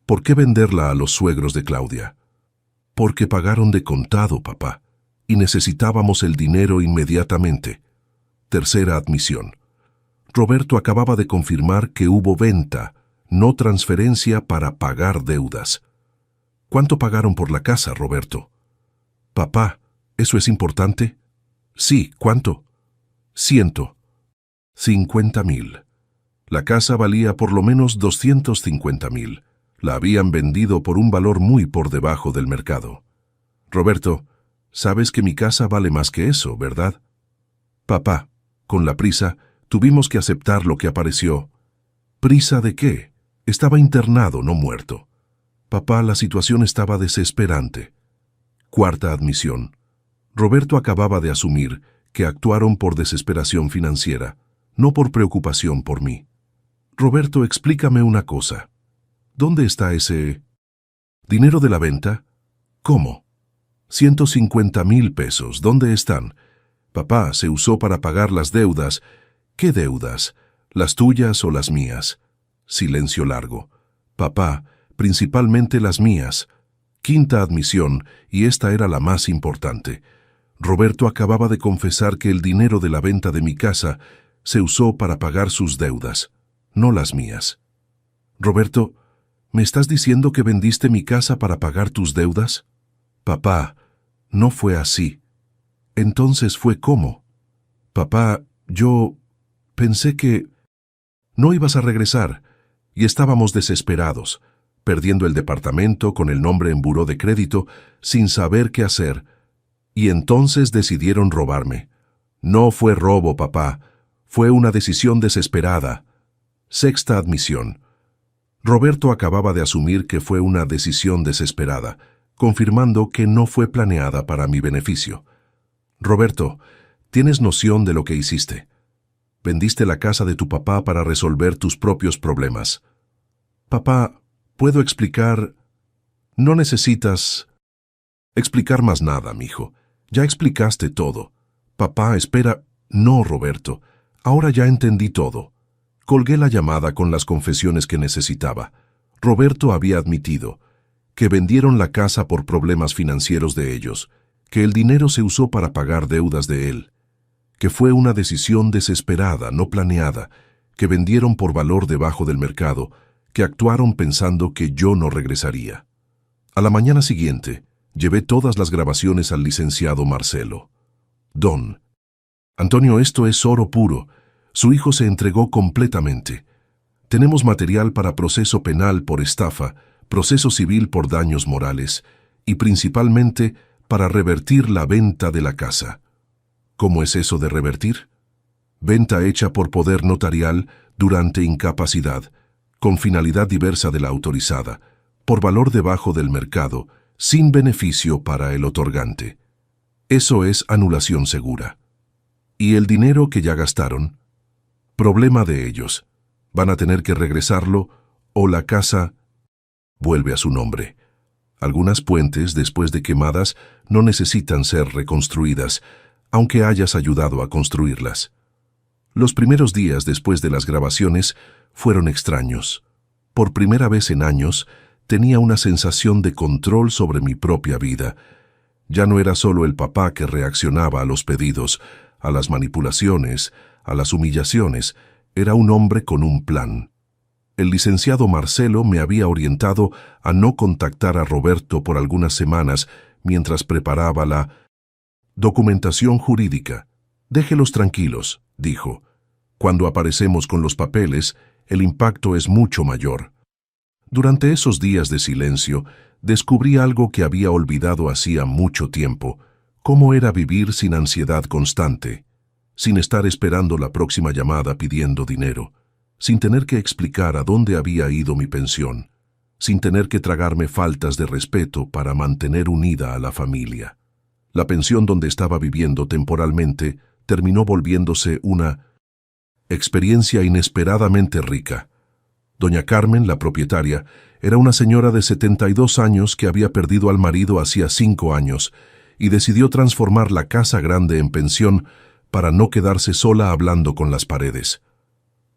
¿Por qué venderla a los suegros de Claudia? Porque pagaron de contado, papá, y necesitábamos el dinero inmediatamente. Tercera admisión. Roberto acababa de confirmar que hubo venta, no transferencia para pagar deudas. ¿Cuánto pagaron por la casa, Roberto? Papá, ¿eso es importante? Sí, ¿cuánto? 150,000. La casa valía por lo menos 250,000. La habían vendido por un valor muy por debajo del mercado. Roberto, sabes que mi casa vale más que eso, ¿verdad? Papá, con la prisa, tuvimos que aceptar lo que apareció. ¿Prisa de qué? Estaba internado, no muerto. Papá, la situación estaba desesperante. Cuarta admisión. Roberto acababa de asumir que actuaron por desesperación financiera, no por preocupación por mí. Roberto, explícame una cosa. ¿Dónde está ese dinero de la venta? ¿Cómo? 150,000 pesos. ¿Dónde están? Papá, se usó para pagar las deudas. ¿Qué deudas? ¿Las tuyas o las mías? Silencio largo. Papá, principalmente las mías. Quinta admisión, y esta era la más importante. Roberto acababa de confesar que el dinero de la venta de mi casa se usó para pagar sus deudas, no las mías. Roberto, ¿me estás diciendo que vendiste mi casa para pagar tus deudas? Papá, no fue así. Entonces ¿fue cómo? Papá, yo pensé que no ibas a regresar, y estábamos desesperados, perdiendo el departamento con el nombre en buró de crédito, sin saber qué hacer, y entonces decidieron robarme. No fue robo, papá, fue una decisión desesperada. Sexta admisión. Roberto acababa de asumir que fue una decisión desesperada, confirmando que no fue planeada para mi beneficio. Roberto, ¿tienes noción de lo que hiciste? Vendiste la casa de tu papá para resolver tus propios problemas. Papá, ¿puedo explicar? No necesitas explicar más nada, mijo. Ya explicaste todo. Papá, espera. No, Roberto. Ahora ya entendí todo. Colgué la llamada con las confesiones que necesitaba. Roberto había admitido que vendieron la casa por problemas financieros de ellos, que el dinero se usó para pagar deudas de él, que fue una decisión desesperada, no planeada, que vendieron por valor debajo del mercado, que actuaron pensando que yo no regresaría. A la mañana siguiente, llevé todas las grabaciones al licenciado Marcelo. Don Antonio, esto es oro puro. Su hijo se entregó completamente. Tenemos material para proceso penal por estafa, proceso civil por daños morales y principalmente para revertir la venta de la casa. ¿Cómo es eso de revertir? Venta hecha por poder notarial durante incapacidad, con finalidad diversa de la autorizada, por valor debajo del mercado, sin beneficio para el otorgante. Eso es anulación segura. ¿Y el dinero que ya gastaron? Problema de ellos. Van a tener que regresarlo o la casa vuelve a su nombre. Algunas puentes, después de quemadas, no necesitan ser reconstruidas, aunque hayas ayudado a construirlas. Los primeros días después de las grabaciones fueron extraños. Por primera vez en años, tenía una sensación de control sobre mi propia vida. Ya no era solo el papá que reaccionaba a los pedidos, a las manipulaciones, a las humillaciones. Era un hombre con un plan. El licenciado Marcelo me había orientado a no contactar a Roberto por algunas semanas mientras preparaba la documentación jurídica. Déjelos tranquilos, dijo. Cuando aparecemos con los papeles, el impacto es mucho mayor. Durante esos días de silencio, descubrí algo que había olvidado hacía mucho tiempo: cómo era vivir sin ansiedad constante, sin estar esperando la próxima llamada pidiendo dinero, sin tener que explicar a dónde había ido mi pensión, sin tener que tragarme faltas de respeto para mantener unida a la familia. La pensión donde estaba viviendo temporalmente terminó volviéndose una experiencia inesperadamente rica. Doña Carmen, la propietaria, era una señora de 72 años que había perdido al marido hacía 5 años y decidió transformar la casa grande en pensión para no quedarse sola hablando con las paredes.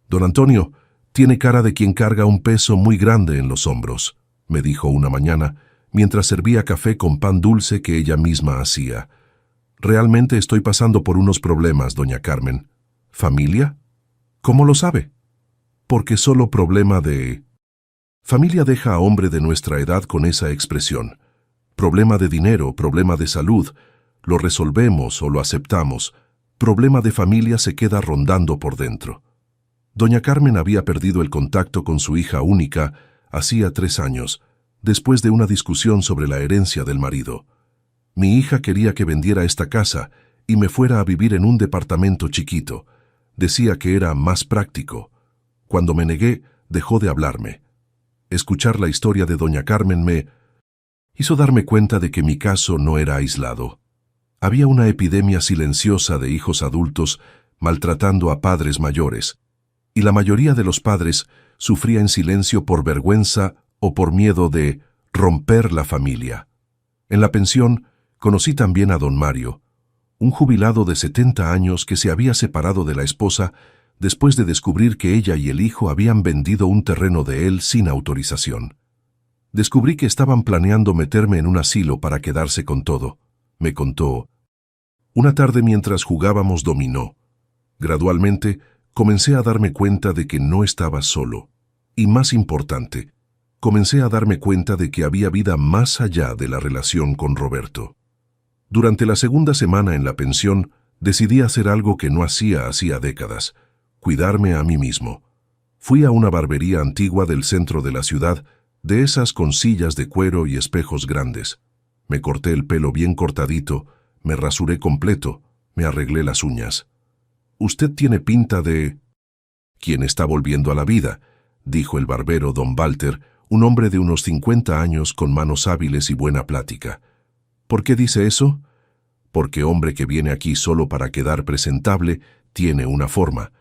Don Antonio tiene cara de quien carga un peso muy grande en los hombros, me dijo una mañana, mientras servía café con pan dulce que ella misma hacía. Realmente estoy pasando por unos problemas, doña Carmen. ¿Familia? ¿Cómo lo sabe? Porque solo problema de... Familia deja a hombre de nuestra edad con esa expresión. Problema de dinero, problema de salud, lo resolvemos o lo aceptamos. Problema de familia se queda rondando por dentro. Doña Carmen había perdido el contacto con su hija única hacía 3 años, después de una discusión sobre la herencia del marido. Mi hija quería que vendiera esta casa y me fuera a vivir en un departamento chiquito. Decía que era más práctico. Cuando me negué, dejó de hablarme. Escuchar la historia de doña Carmen me hizo darme cuenta de que mi caso no era aislado. Había una epidemia silenciosa de hijos adultos maltratando a padres mayores, y la mayoría de los padres sufría en silencio por vergüenza o por miedo de romper la familia. En la pensión conocí también a don Mario, un jubilado de 70 años que se había separado de la esposa después de descubrir que ella y el hijo habían vendido un terreno de él sin autorización. Descubrí que estaban planeando meterme en un asilo para quedarse con todo, me contó. Una tarde mientras jugábamos dominó. Gradualmente, comencé a darme cuenta de que no estaba solo. Y más importante, comencé a darme cuenta de que había vida más allá de la relación con Roberto. Durante la segunda semana en la pensión, decidí hacer algo que no hacía décadas: cuidarme a mí mismo. Fui a una barbería antigua del centro de la ciudad, de esas con sillas de cuero y espejos grandes. Me corté el pelo bien cortadito, me rasuré completo, me arreglé las uñas. «Usted tiene pinta de... quien está volviendo a la vida», dijo el barbero don Walter, un hombre de unos 50 años con manos hábiles y buena plática. «¿Por qué dice eso?» «Porque hombre que viene aquí solo para quedar presentable tiene una forma.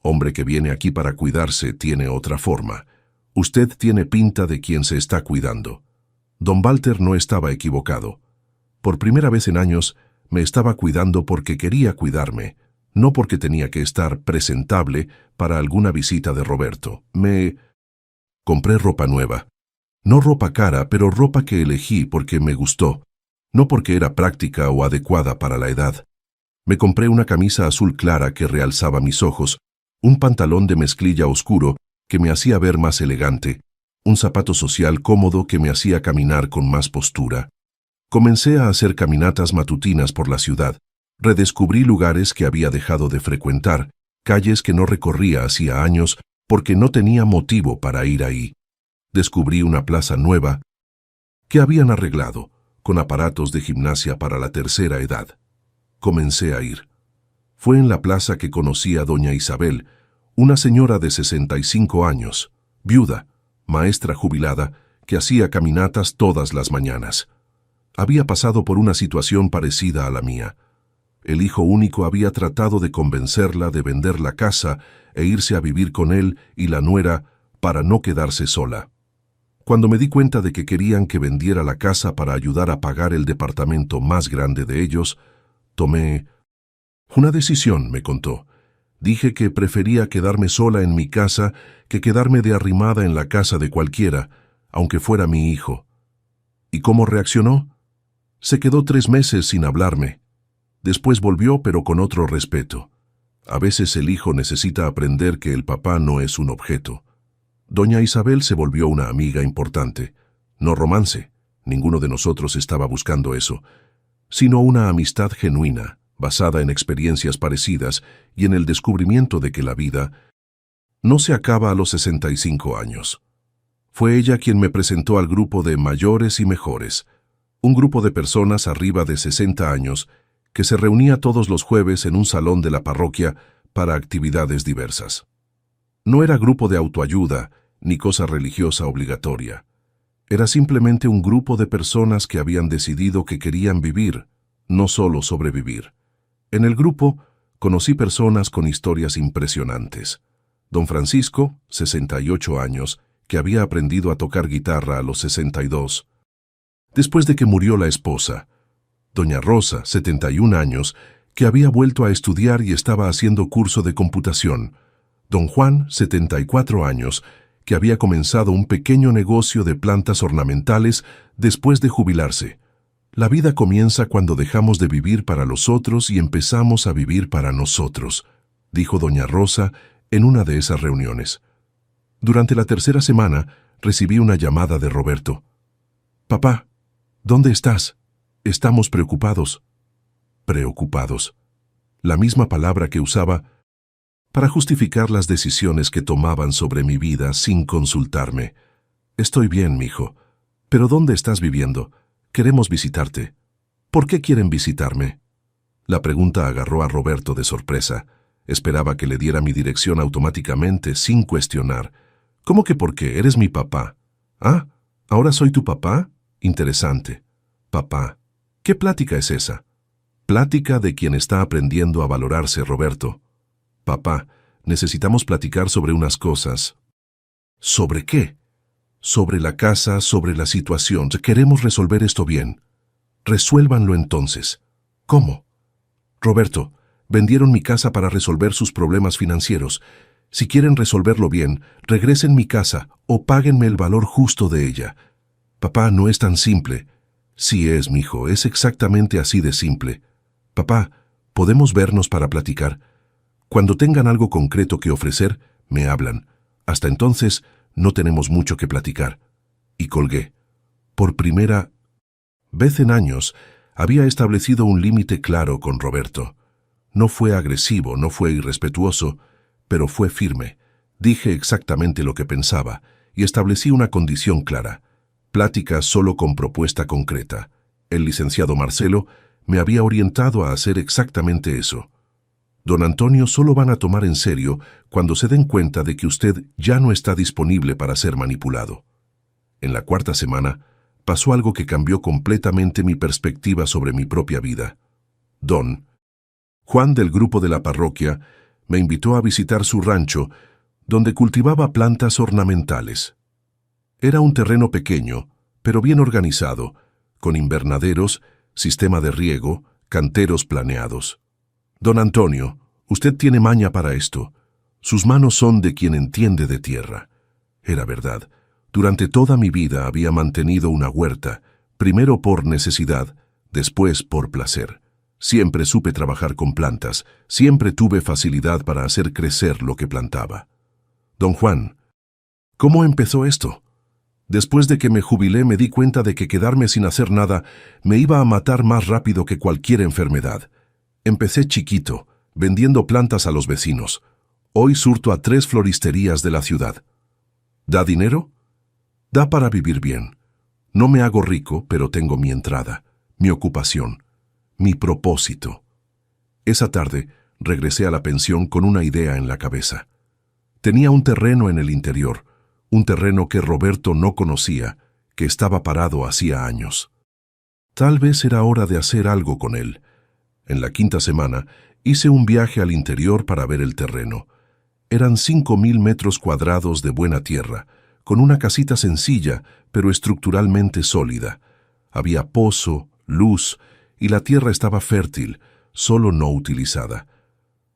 Hombre que viene aquí para cuidarse tiene otra forma. Usted tiene pinta de quien se está cuidando». Don Walter no estaba equivocado. Por primera vez en años me estaba cuidando porque quería cuidarme, no porque tenía que estar presentable para alguna visita de Roberto. Me compré ropa nueva. No ropa cara, pero ropa que elegí porque me gustó, no porque era práctica o adecuada para la edad. Me compré una camisa azul clara que realzaba mis ojos, un pantalón de mezclilla oscuro que me hacía ver más elegante, un zapato social cómodo que me hacía caminar con más postura. Comencé a hacer caminatas matutinas por la ciudad. Redescubrí lugares que había dejado de frecuentar, calles que no recorría hacía años porque no tenía motivo para ir ahí. Descubrí una plaza nueva que habían arreglado, con aparatos de gimnasia para la tercera edad. Comencé a ir. Fue en la plaza que conocí a doña Isabel, una señora de 65 años, viuda, maestra jubilada, que hacía caminatas todas las mañanas. Había pasado por una situación parecida a la mía. El hijo único había tratado de convencerla de vender la casa e irse a vivir con él y la nuera para no quedarse sola. Cuando me di cuenta de que querían que vendiera la casa para ayudar a pagar el departamento más grande de ellos, tomé una decisión, me contó. Dije que prefería quedarme sola en mi casa que quedarme de arrimada en la casa de cualquiera, aunque fuera mi hijo. ¿Y cómo reaccionó? Se quedó 3 meses sin hablarme. Después volvió, pero con otro respeto. A veces el hijo necesita aprender que el papá no es un objeto. Doña Isabel se volvió una amiga importante. No romance, ninguno de nosotros estaba buscando eso, sino una amistad genuina, basada en experiencias parecidas y en el descubrimiento de que la vida no se acaba a los 65 años. Fue ella quien me presentó al grupo de mayores y mejores, un grupo de personas arriba de 60 años que se reunía todos los jueves en un salón de la parroquia para actividades diversas. No era grupo de autoayuda ni cosa religiosa obligatoria. Era simplemente un grupo de personas que habían decidido que querían vivir, no solo sobrevivir. En el grupo conocí personas con historias impresionantes. Don Francisco, 68 años, que había aprendido a tocar guitarra a los 62, después de que murió la esposa. Doña Rosa, 71 años, que había vuelto a estudiar y estaba haciendo curso de computación. Don Juan, 74 años, que había comenzado un pequeño negocio de plantas ornamentales después de jubilarse. La vida comienza cuando dejamos de vivir para los otros y empezamos a vivir para nosotros, dijo doña Rosa en una de esas reuniones. Durante la tercera semana recibí una llamada de Roberto. «Papá, ¿dónde estás? Estamos preocupados». Preocupados. La misma palabra que usaba para justificar las decisiones que tomaban sobre mi vida sin consultarme. «Estoy bien, mijo. ¿Pero dónde estás viviendo? Queremos visitarte». «¿Por qué quieren visitarme?» La pregunta agarró a Roberto de sorpresa. Esperaba que le diera mi dirección automáticamente, sin cuestionar. «¿Cómo que por qué? Eres mi papá». «Ah, ¿ahora soy tu papá? Interesante». «Papá, ¿qué plática es esa?» «Plática de quien está aprendiendo a valorarse, Roberto». «Papá, necesitamos platicar sobre unas cosas». «¿Sobre qué?» «Sobre la casa, sobre la situación. Queremos resolver esto bien». «Resuélvanlo entonces». «¿Cómo?» «Roberto, vendieron mi casa para resolver sus problemas financieros. Si quieren resolverlo bien, regresen mi casa o páguenme el valor justo de ella». «Papá, no es tan simple». «Sí es, mijo, es exactamente así de simple». «Papá, ¿podemos vernos para platicar? Cuando tengan algo concreto que ofrecer, me hablan. Hasta entonces, no tenemos mucho que platicar». Y colgué. Por primera vez en años, había establecido un límite claro con Roberto. No fue agresivo, no fue irrespetuoso, pero fue firme. Dije exactamente lo que pensaba y establecí una condición clara. Plática solo con propuesta concreta. El licenciado Marcelo me había orientado a hacer exactamente eso. «Don Antonio, solo van a tomar en serio cuando se den cuenta de que usted ya no está disponible para ser manipulado». En la cuarta semana, pasó algo que cambió completamente mi perspectiva sobre mi propia vida. Don Juan, del grupo de la parroquia, me invitó a visitar su rancho, donde cultivaba plantas ornamentales. Era un terreno pequeño, pero bien organizado, con invernaderos, sistema de riego, canteros planeados. «Don Antonio, usted tiene maña para esto. Sus manos son de quien entiende de tierra». Era verdad. Durante toda mi vida había mantenido una huerta, primero por necesidad, después por placer. Siempre supe trabajar con plantas, siempre tuve facilidad para hacer crecer lo que plantaba. «Don Juan, ¿cómo empezó esto?» «Después de que me jubilé me di cuenta de que quedarme sin hacer nada me iba a matar más rápido que cualquier enfermedad. Empecé chiquito, vendiendo plantas a los vecinos. Hoy surto a 3 floristerías de la ciudad». «¿Da dinero?» Da para vivir bien. No me hago rico, pero tengo mi entrada, mi ocupación, mi propósito. Esa tarde regresé a la pensión con una idea en la cabeza. Tenía un terreno en el interior, un terreno que Roberto no conocía, que estaba parado hacía años. Tal vez era hora de hacer algo con él. En la quinta semana hice un viaje al interior para ver el terreno. Eran 5.000 metros cuadrados de buena tierra, con una casita sencilla, pero estructuralmente sólida. Había pozo, luz, y la tierra estaba fértil, solo no utilizada.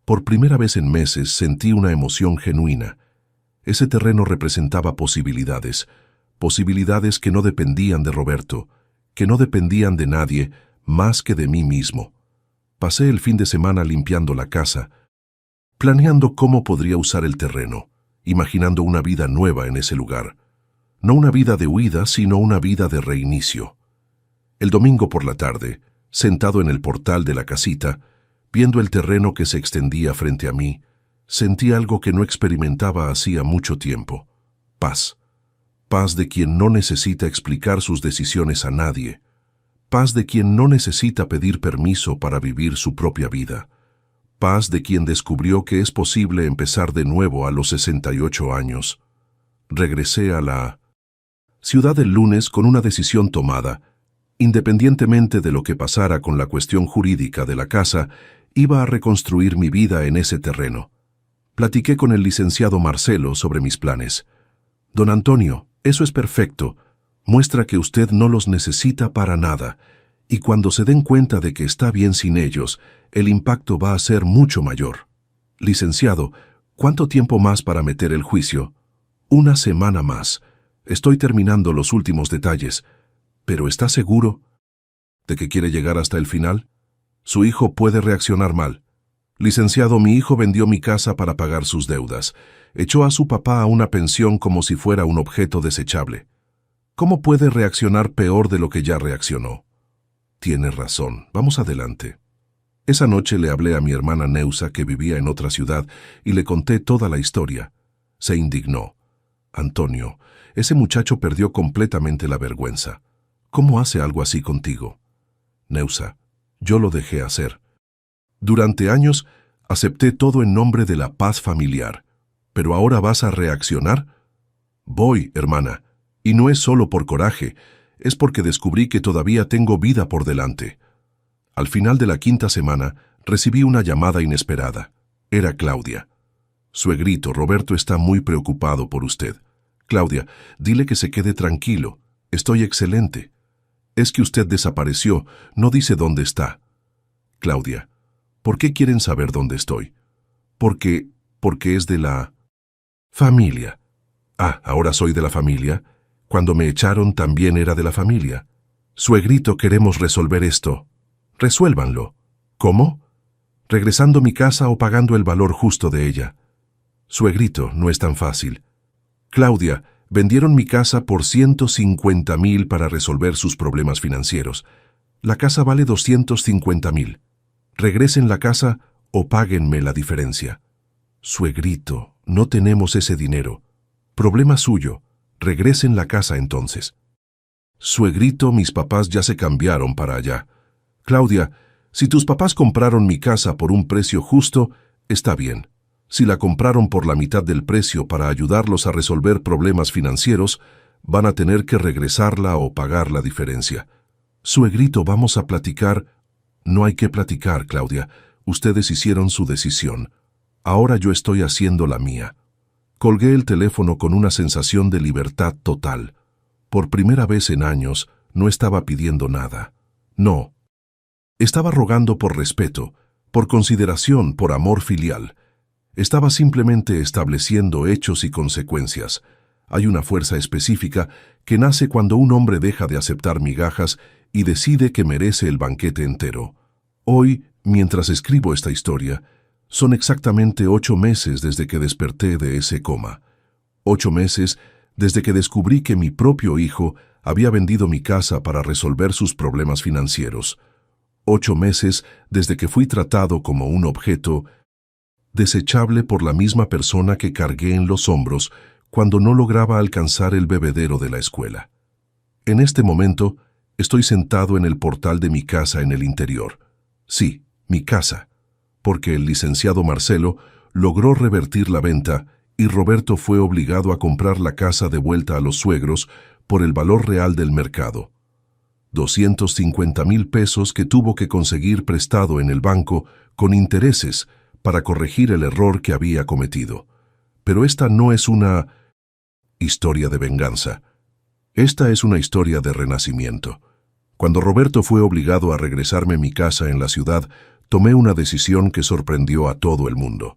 Por primera vez en meses sentí una emoción genuina. Ese terreno representaba posibilidades, posibilidades que no dependían de Roberto, que no dependían de nadie más que de mí mismo. Pasé el fin de semana limpiando la casa, planeando cómo podría usar el terreno, imaginando una vida nueva en ese lugar. No una vida de huida, sino una vida de reinicio. El domingo por la tarde, sentado en el portal de la casita, viendo el terreno que se extendía frente a mí, sentí algo que no experimentaba hacía mucho tiempo. Paz. Paz de quien no necesita explicar sus decisiones a nadie. Paz de quien no necesita pedir permiso para vivir su propia vida. Paz de quien descubrió que es posible empezar de nuevo a los 68 años. Regresé a la ciudad el lunes con una decisión tomada. Independientemente de lo que pasara con la cuestión jurídica de la casa, iba a reconstruir mi vida en ese terreno. Platiqué con el licenciado Marcelo sobre mis planes. Don Antonio, eso es perfecto. Muestra que usted no los necesita para nada, y cuando se den cuenta de que está bien sin ellos, el impacto va a ser mucho mayor. Licenciado, ¿cuánto tiempo más para meter el juicio? 1 semana más. Estoy terminando los últimos detalles. ¿Pero está seguro de que quiere llegar hasta el final? Su hijo puede reaccionar mal. Licenciado, mi hijo vendió mi casa para pagar sus deudas. Echó a su papá a una pensión como si fuera un objeto desechable. ¿Cómo puede reaccionar peor de lo que ya reaccionó? Tiene razón. Vamos adelante. Esa noche le hablé a mi hermana Neusa, que vivía en otra ciudad, y le conté toda la historia. Se indignó. Antonio, ese muchacho perdió completamente la vergüenza. ¿Cómo hace algo así contigo? Neusa, yo lo dejé hacer. Durante años acepté todo en nombre de la paz familiar. ¿Pero ahora vas a reaccionar? Voy, hermana, y no es solo por coraje, es porque descubrí que todavía tengo vida por delante. Al final de la quinta semana recibí una llamada inesperada. Era Claudia. Suegrito, Roberto está muy preocupado por usted. Claudia, dile que se quede tranquilo. Estoy excelente. Es que usted desapareció, no dice dónde está. Claudia, ¿por qué quieren saber dónde estoy? Porque es de la familia. Ah, ahora soy de la familia. Cuando me echaron también era de la familia. Suegrito, queremos resolver esto. Resuélvanlo. ¿Cómo? Regresando mi casa o pagando el valor justo de ella. Suegrito, no es tan fácil. Claudia, vendieron mi casa por 150.000 para resolver sus problemas financieros. La casa vale 250.000. Regresen la casa o páguenme la diferencia. Suegrito, no tenemos ese dinero. Problema suyo. Regresen la casa entonces. Suegrito, mis papás ya se cambiaron para allá. Claudia, si tus papás compraron mi casa por un precio justo, está bien. Si la compraron por la mitad del precio para ayudarlos a resolver problemas financieros, van a tener que regresarla o pagar la diferencia. Suegrito, vamos a platicar. No hay que platicar, Claudia. Ustedes hicieron su decisión. Ahora yo estoy haciendo la mía. Colgué el teléfono con una sensación de libertad total. Por primera vez en años, no estaba pidiendo nada. No. Estaba rogando por respeto, por consideración, por amor filial. Estaba simplemente estableciendo hechos y consecuencias. Hay una fuerza específica que nace cuando un hombre deja de aceptar migajas y decide que merece el banquete entero. Hoy, mientras escribo esta historia, son exactamente 8 meses desde que desperté de ese coma. 8 meses desde que descubrí que mi propio hijo había vendido mi casa para resolver sus problemas financieros. 8 meses desde que fui tratado como un objeto desechable por la misma persona que cargué en los hombros cuando no lograba alcanzar el bebedero de la escuela. En este momento, estoy sentado en el portal de mi casa en el interior. Sí, mi casa, porque el licenciado Marcelo logró revertir la venta y Roberto fue obligado a comprar la casa de vuelta a los suegros por el valor real del mercado. 250,000 pesos que tuvo que conseguir prestado en el banco con intereses para corregir el error que había cometido. Pero esta no es una historia de venganza. Esta es una historia de renacimiento. Cuando Roberto fue obligado a regresarme a mi casa en la ciudad, tomé una decisión que sorprendió a todo el mundo.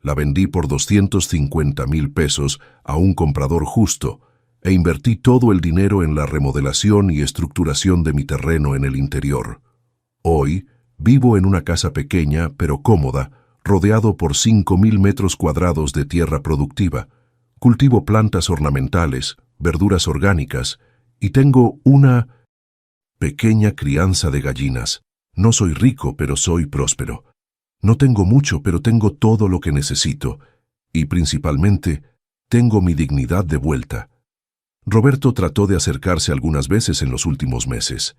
La vendí por 250,000 pesos a un comprador justo e invertí todo el dinero en la remodelación y estructuración de mi terreno en el interior. Hoy, vivo en una casa pequeña pero cómoda, rodeado por 5,000 metros cuadrados de tierra productiva. Cultivo plantas ornamentales, verduras orgánicas y tengo una pequeña crianza de gallinas. No soy rico, pero soy próspero. No tengo mucho, pero tengo todo lo que necesito. Y principalmente, tengo mi dignidad de vuelta. Roberto trató de acercarse algunas veces en los últimos meses.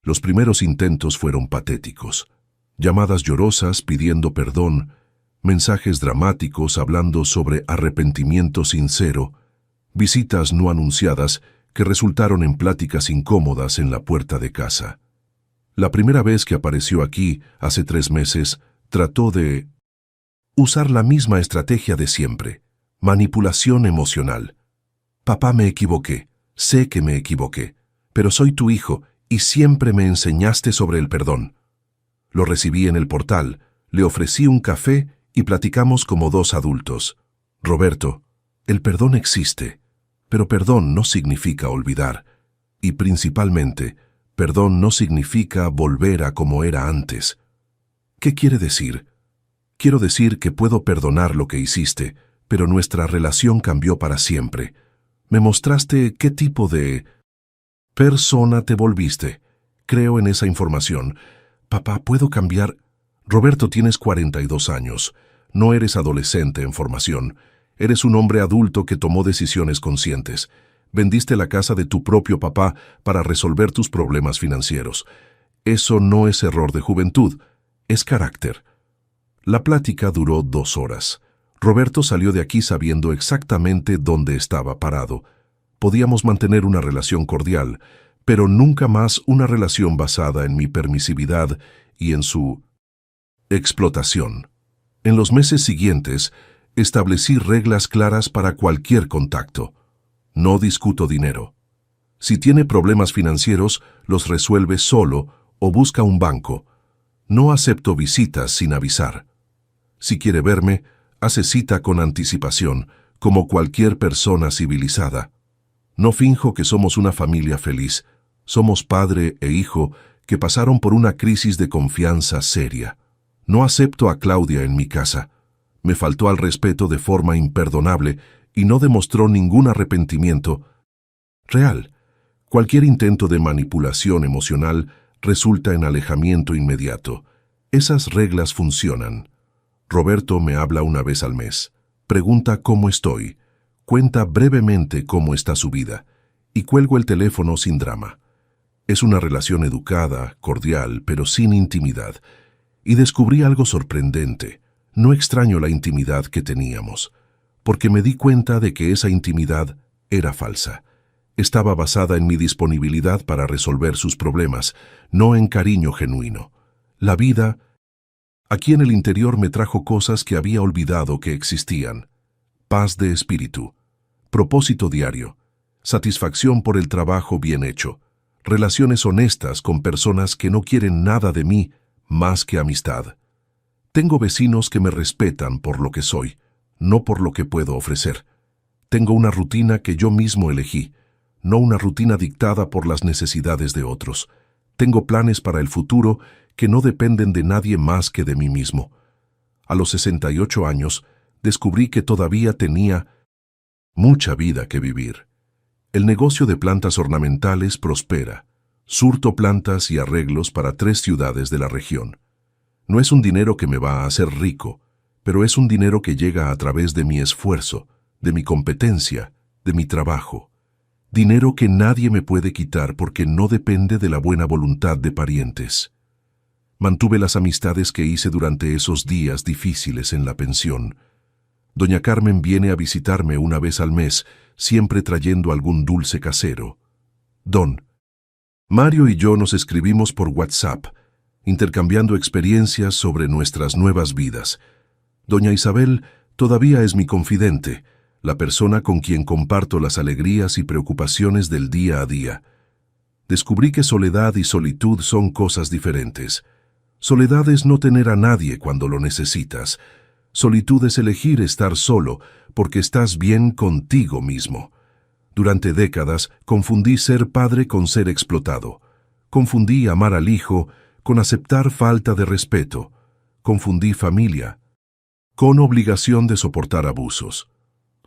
Los primeros intentos fueron patéticos. Llamadas llorosas pidiendo perdón, mensajes dramáticos hablando sobre arrepentimiento sincero, visitas no anunciadas que resultaron en pláticas incómodas en la puerta de casa. La primera vez que apareció aquí, hace 3 meses, trató de usar la misma estrategia de siempre, manipulación emocional. Papá, me equivoqué, sé que me equivoqué, pero soy tu hijo y siempre me enseñaste sobre el perdón. Lo recibí en el portal, le ofrecí un café y platicamos como 2 adultos. Roberto, el perdón existe, pero perdón no significa olvidar. Y principalmente, perdón no significa volver a como era antes. ¿Qué quiere decir? Quiero decir que puedo perdonar lo que hiciste, pero nuestra relación cambió para siempre. Me mostraste qué tipo de persona te volviste. Creo en esa información. Papá, ¿puedo cambiar? Roberto, tienes 42 años. No eres adolescente en formación. Eres un hombre adulto que tomó decisiones conscientes. Vendiste la casa de tu propio papá para resolver tus problemas financieros. Eso no es error de juventud, es carácter. La plática duró 2 horas. Roberto salió de aquí sabiendo exactamente dónde estaba parado. Podíamos mantener una relación cordial, pero nunca más una relación basada en mi permisividad y en su explotación. En los meses siguientes, establecí reglas claras para cualquier contacto. No discuto dinero. Si tiene problemas financieros, los resuelve solo o busca un banco. No acepto visitas sin avisar. Si quiere verme, hace cita con anticipación, como cualquier persona civilizada. No finjo que somos una familia feliz. Somos padre e hijo que pasaron por una crisis de confianza seria. No acepto a Claudia en mi casa. Me faltó al respeto de forma imperdonable y no demostró ningún arrepentimiento real. Cualquier intento de manipulación emocional resulta en alejamiento inmediato. Esas reglas funcionan. Roberto me habla una vez al mes. Pregunta cómo estoy. Cuenta brevemente cómo está su vida. Y cuelgo el teléfono sin drama. Es una relación educada, cordial, pero sin intimidad. Y descubrí algo sorprendente. No extraño la intimidad que teníamos, porque me di cuenta de que esa intimidad era falsa. Estaba basada en mi disponibilidad para resolver sus problemas, no en cariño genuino. La vida, aquí en el interior, me trajo cosas que había olvidado que existían. Paz de espíritu, propósito diario, satisfacción por el trabajo bien hecho, relaciones honestas con personas que no quieren nada de mí más que amistad. Tengo vecinos que me respetan por lo que soy, no por lo que puedo ofrecer. Tengo una rutina que yo mismo elegí, no una rutina dictada por las necesidades de otros. Tengo planes para el futuro que no dependen de nadie más que de mí mismo. A los 68 años, descubrí que todavía tenía mucha vida que vivir. El negocio de plantas ornamentales prospera. Surto plantas y arreglos para 3 ciudades de la región. No es un dinero que me va a hacer rico, pero es un dinero que llega a través de mi esfuerzo, de mi competencia, de mi trabajo. Dinero que nadie me puede quitar porque no depende de la buena voluntad de parientes. Mantuve las amistades que hice durante esos días difíciles en la pensión. Doña Carmen viene a visitarme una vez al mes, siempre trayendo algún dulce casero. Don Mario y yo nos escribimos por WhatsApp, intercambiando experiencias sobre nuestras nuevas vidas. Doña Isabel todavía es mi confidente, la persona con quien comparto las alegrías y preocupaciones del día a día. Descubrí que soledad y solitud son cosas diferentes. Soledad es no tener a nadie cuando lo necesitas. Solitud es elegir estar solo porque estás bien contigo mismo. Durante décadas confundí ser padre con ser explotado. Confundí amar al hijo con aceptar falta de respeto. Confundí familia con obligación de soportar abusos.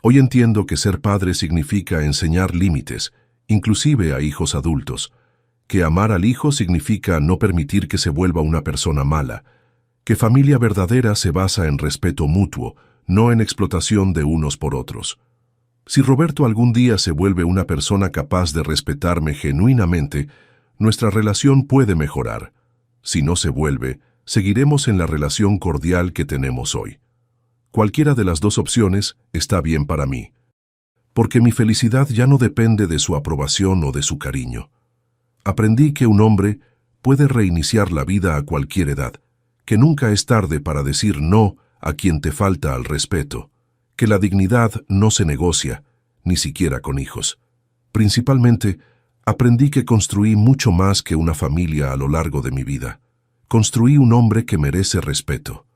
Hoy entiendo que ser padre significa enseñar límites, inclusive a hijos adultos. Que amar al hijo significa no permitir que se vuelva una persona mala. Que familia verdadera se basa en respeto mutuo, no en explotación de unos por otros. Si Roberto algún día se vuelve una persona capaz de respetarme genuinamente, nuestra relación puede mejorar. Si no se vuelve, seguiremos en la relación cordial que tenemos hoy. Cualquiera de las dos opciones está bien para mí, porque mi felicidad ya no depende de su aprobación o de su cariño. Aprendí que un hombre puede reiniciar la vida a cualquier edad, que nunca es tarde para decir no a quien te falta al respeto, que la dignidad no se negocia, ni siquiera con hijos. Principalmente, aprendí que construí mucho más que una familia a lo largo de mi vida. Construí un hombre que merece respeto,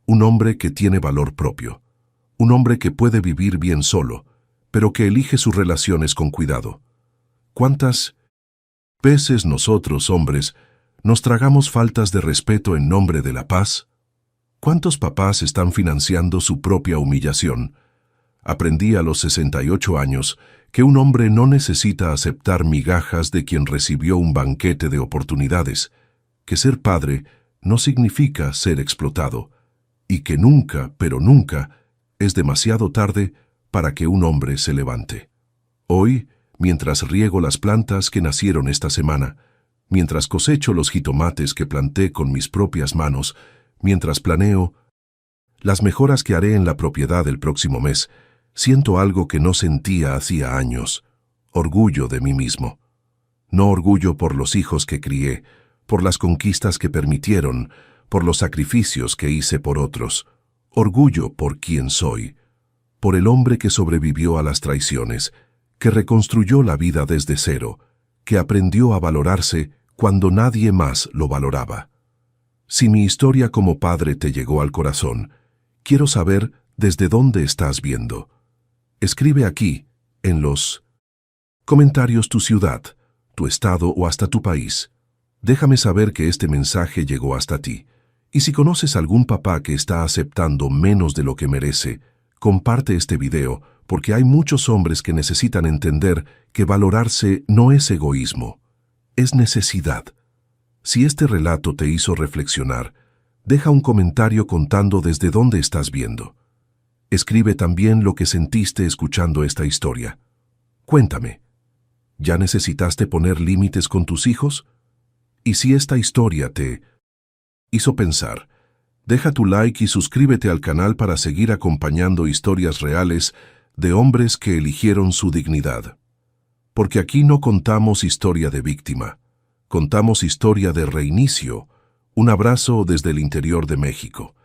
un hombre que tiene valor propio, un hombre que puede vivir bien solo, pero que elige sus relaciones con cuidado. ¿Cuántas veces nosotros, hombres, nos tragamos faltas de respeto en nombre de la paz? ¿Cuántos papás están financiando su propia humillación? Aprendí a los 68 años que un hombre no necesita aceptar migajas de quien recibió un banquete de oportunidades, que ser padre no significa ser explotado, y que nunca, pero nunca, es demasiado tarde para que un hombre se levante. Hoy, mientras riego las plantas que nacieron esta semana, mientras cosecho los jitomates que planté con mis propias manos, mientras planeo las mejoras que haré en la propiedad el próximo mes, siento algo que no sentía hacía años: orgullo de mí mismo. No orgullo por los hijos que crié, por las conquistas que permitieron, por los sacrificios que hice por otros. Orgullo por quien soy, por el hombre que sobrevivió a las traiciones, que reconstruyó la vida desde cero, que aprendió a valorarse cuando nadie más lo valoraba. Si mi historia como padre te llegó al corazón, quiero saber desde dónde estás viendo. Escribe aquí, en los comentarios, tu ciudad, tu estado o hasta tu país. Déjame saber que este mensaje llegó hasta ti. Y si conoces algún papá que está aceptando menos de lo que merece, comparte este video, porque hay muchos hombres que necesitan entender que valorarse no es egoísmo, es necesidad. Si este relato te hizo reflexionar, deja un comentario contando desde dónde estás viendo. Escribe también lo que sentiste escuchando esta historia. Cuéntame, ¿ya necesitaste poner límites con tus hijos? Y si esta historia te hizo pensar, deja tu like y suscríbete al canal para seguir acompañando historias reales de hombres que eligieron su dignidad. Porque aquí no contamos historia de víctima, contamos historia de reinicio. Un abrazo desde el interior de México.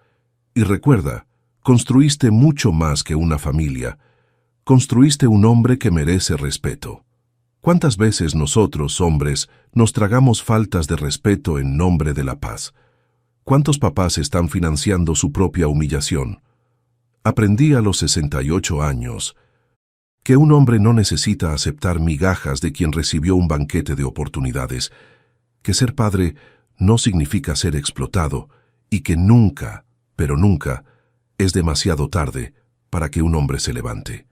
Y recuerda, construiste mucho más que una familia. Construiste un hombre que merece respeto. ¿Cuántas veces nosotros, hombres, nos tragamos faltas de respeto en nombre de la paz? ¿Cuántos papás están financiando su propia humillación? Aprendí a los 68 años que un hombre no necesita aceptar migajas de quien recibió un banquete de oportunidades, que ser padre no significa ser explotado y que nunca, pero nunca, es demasiado tarde para que un hombre se levante.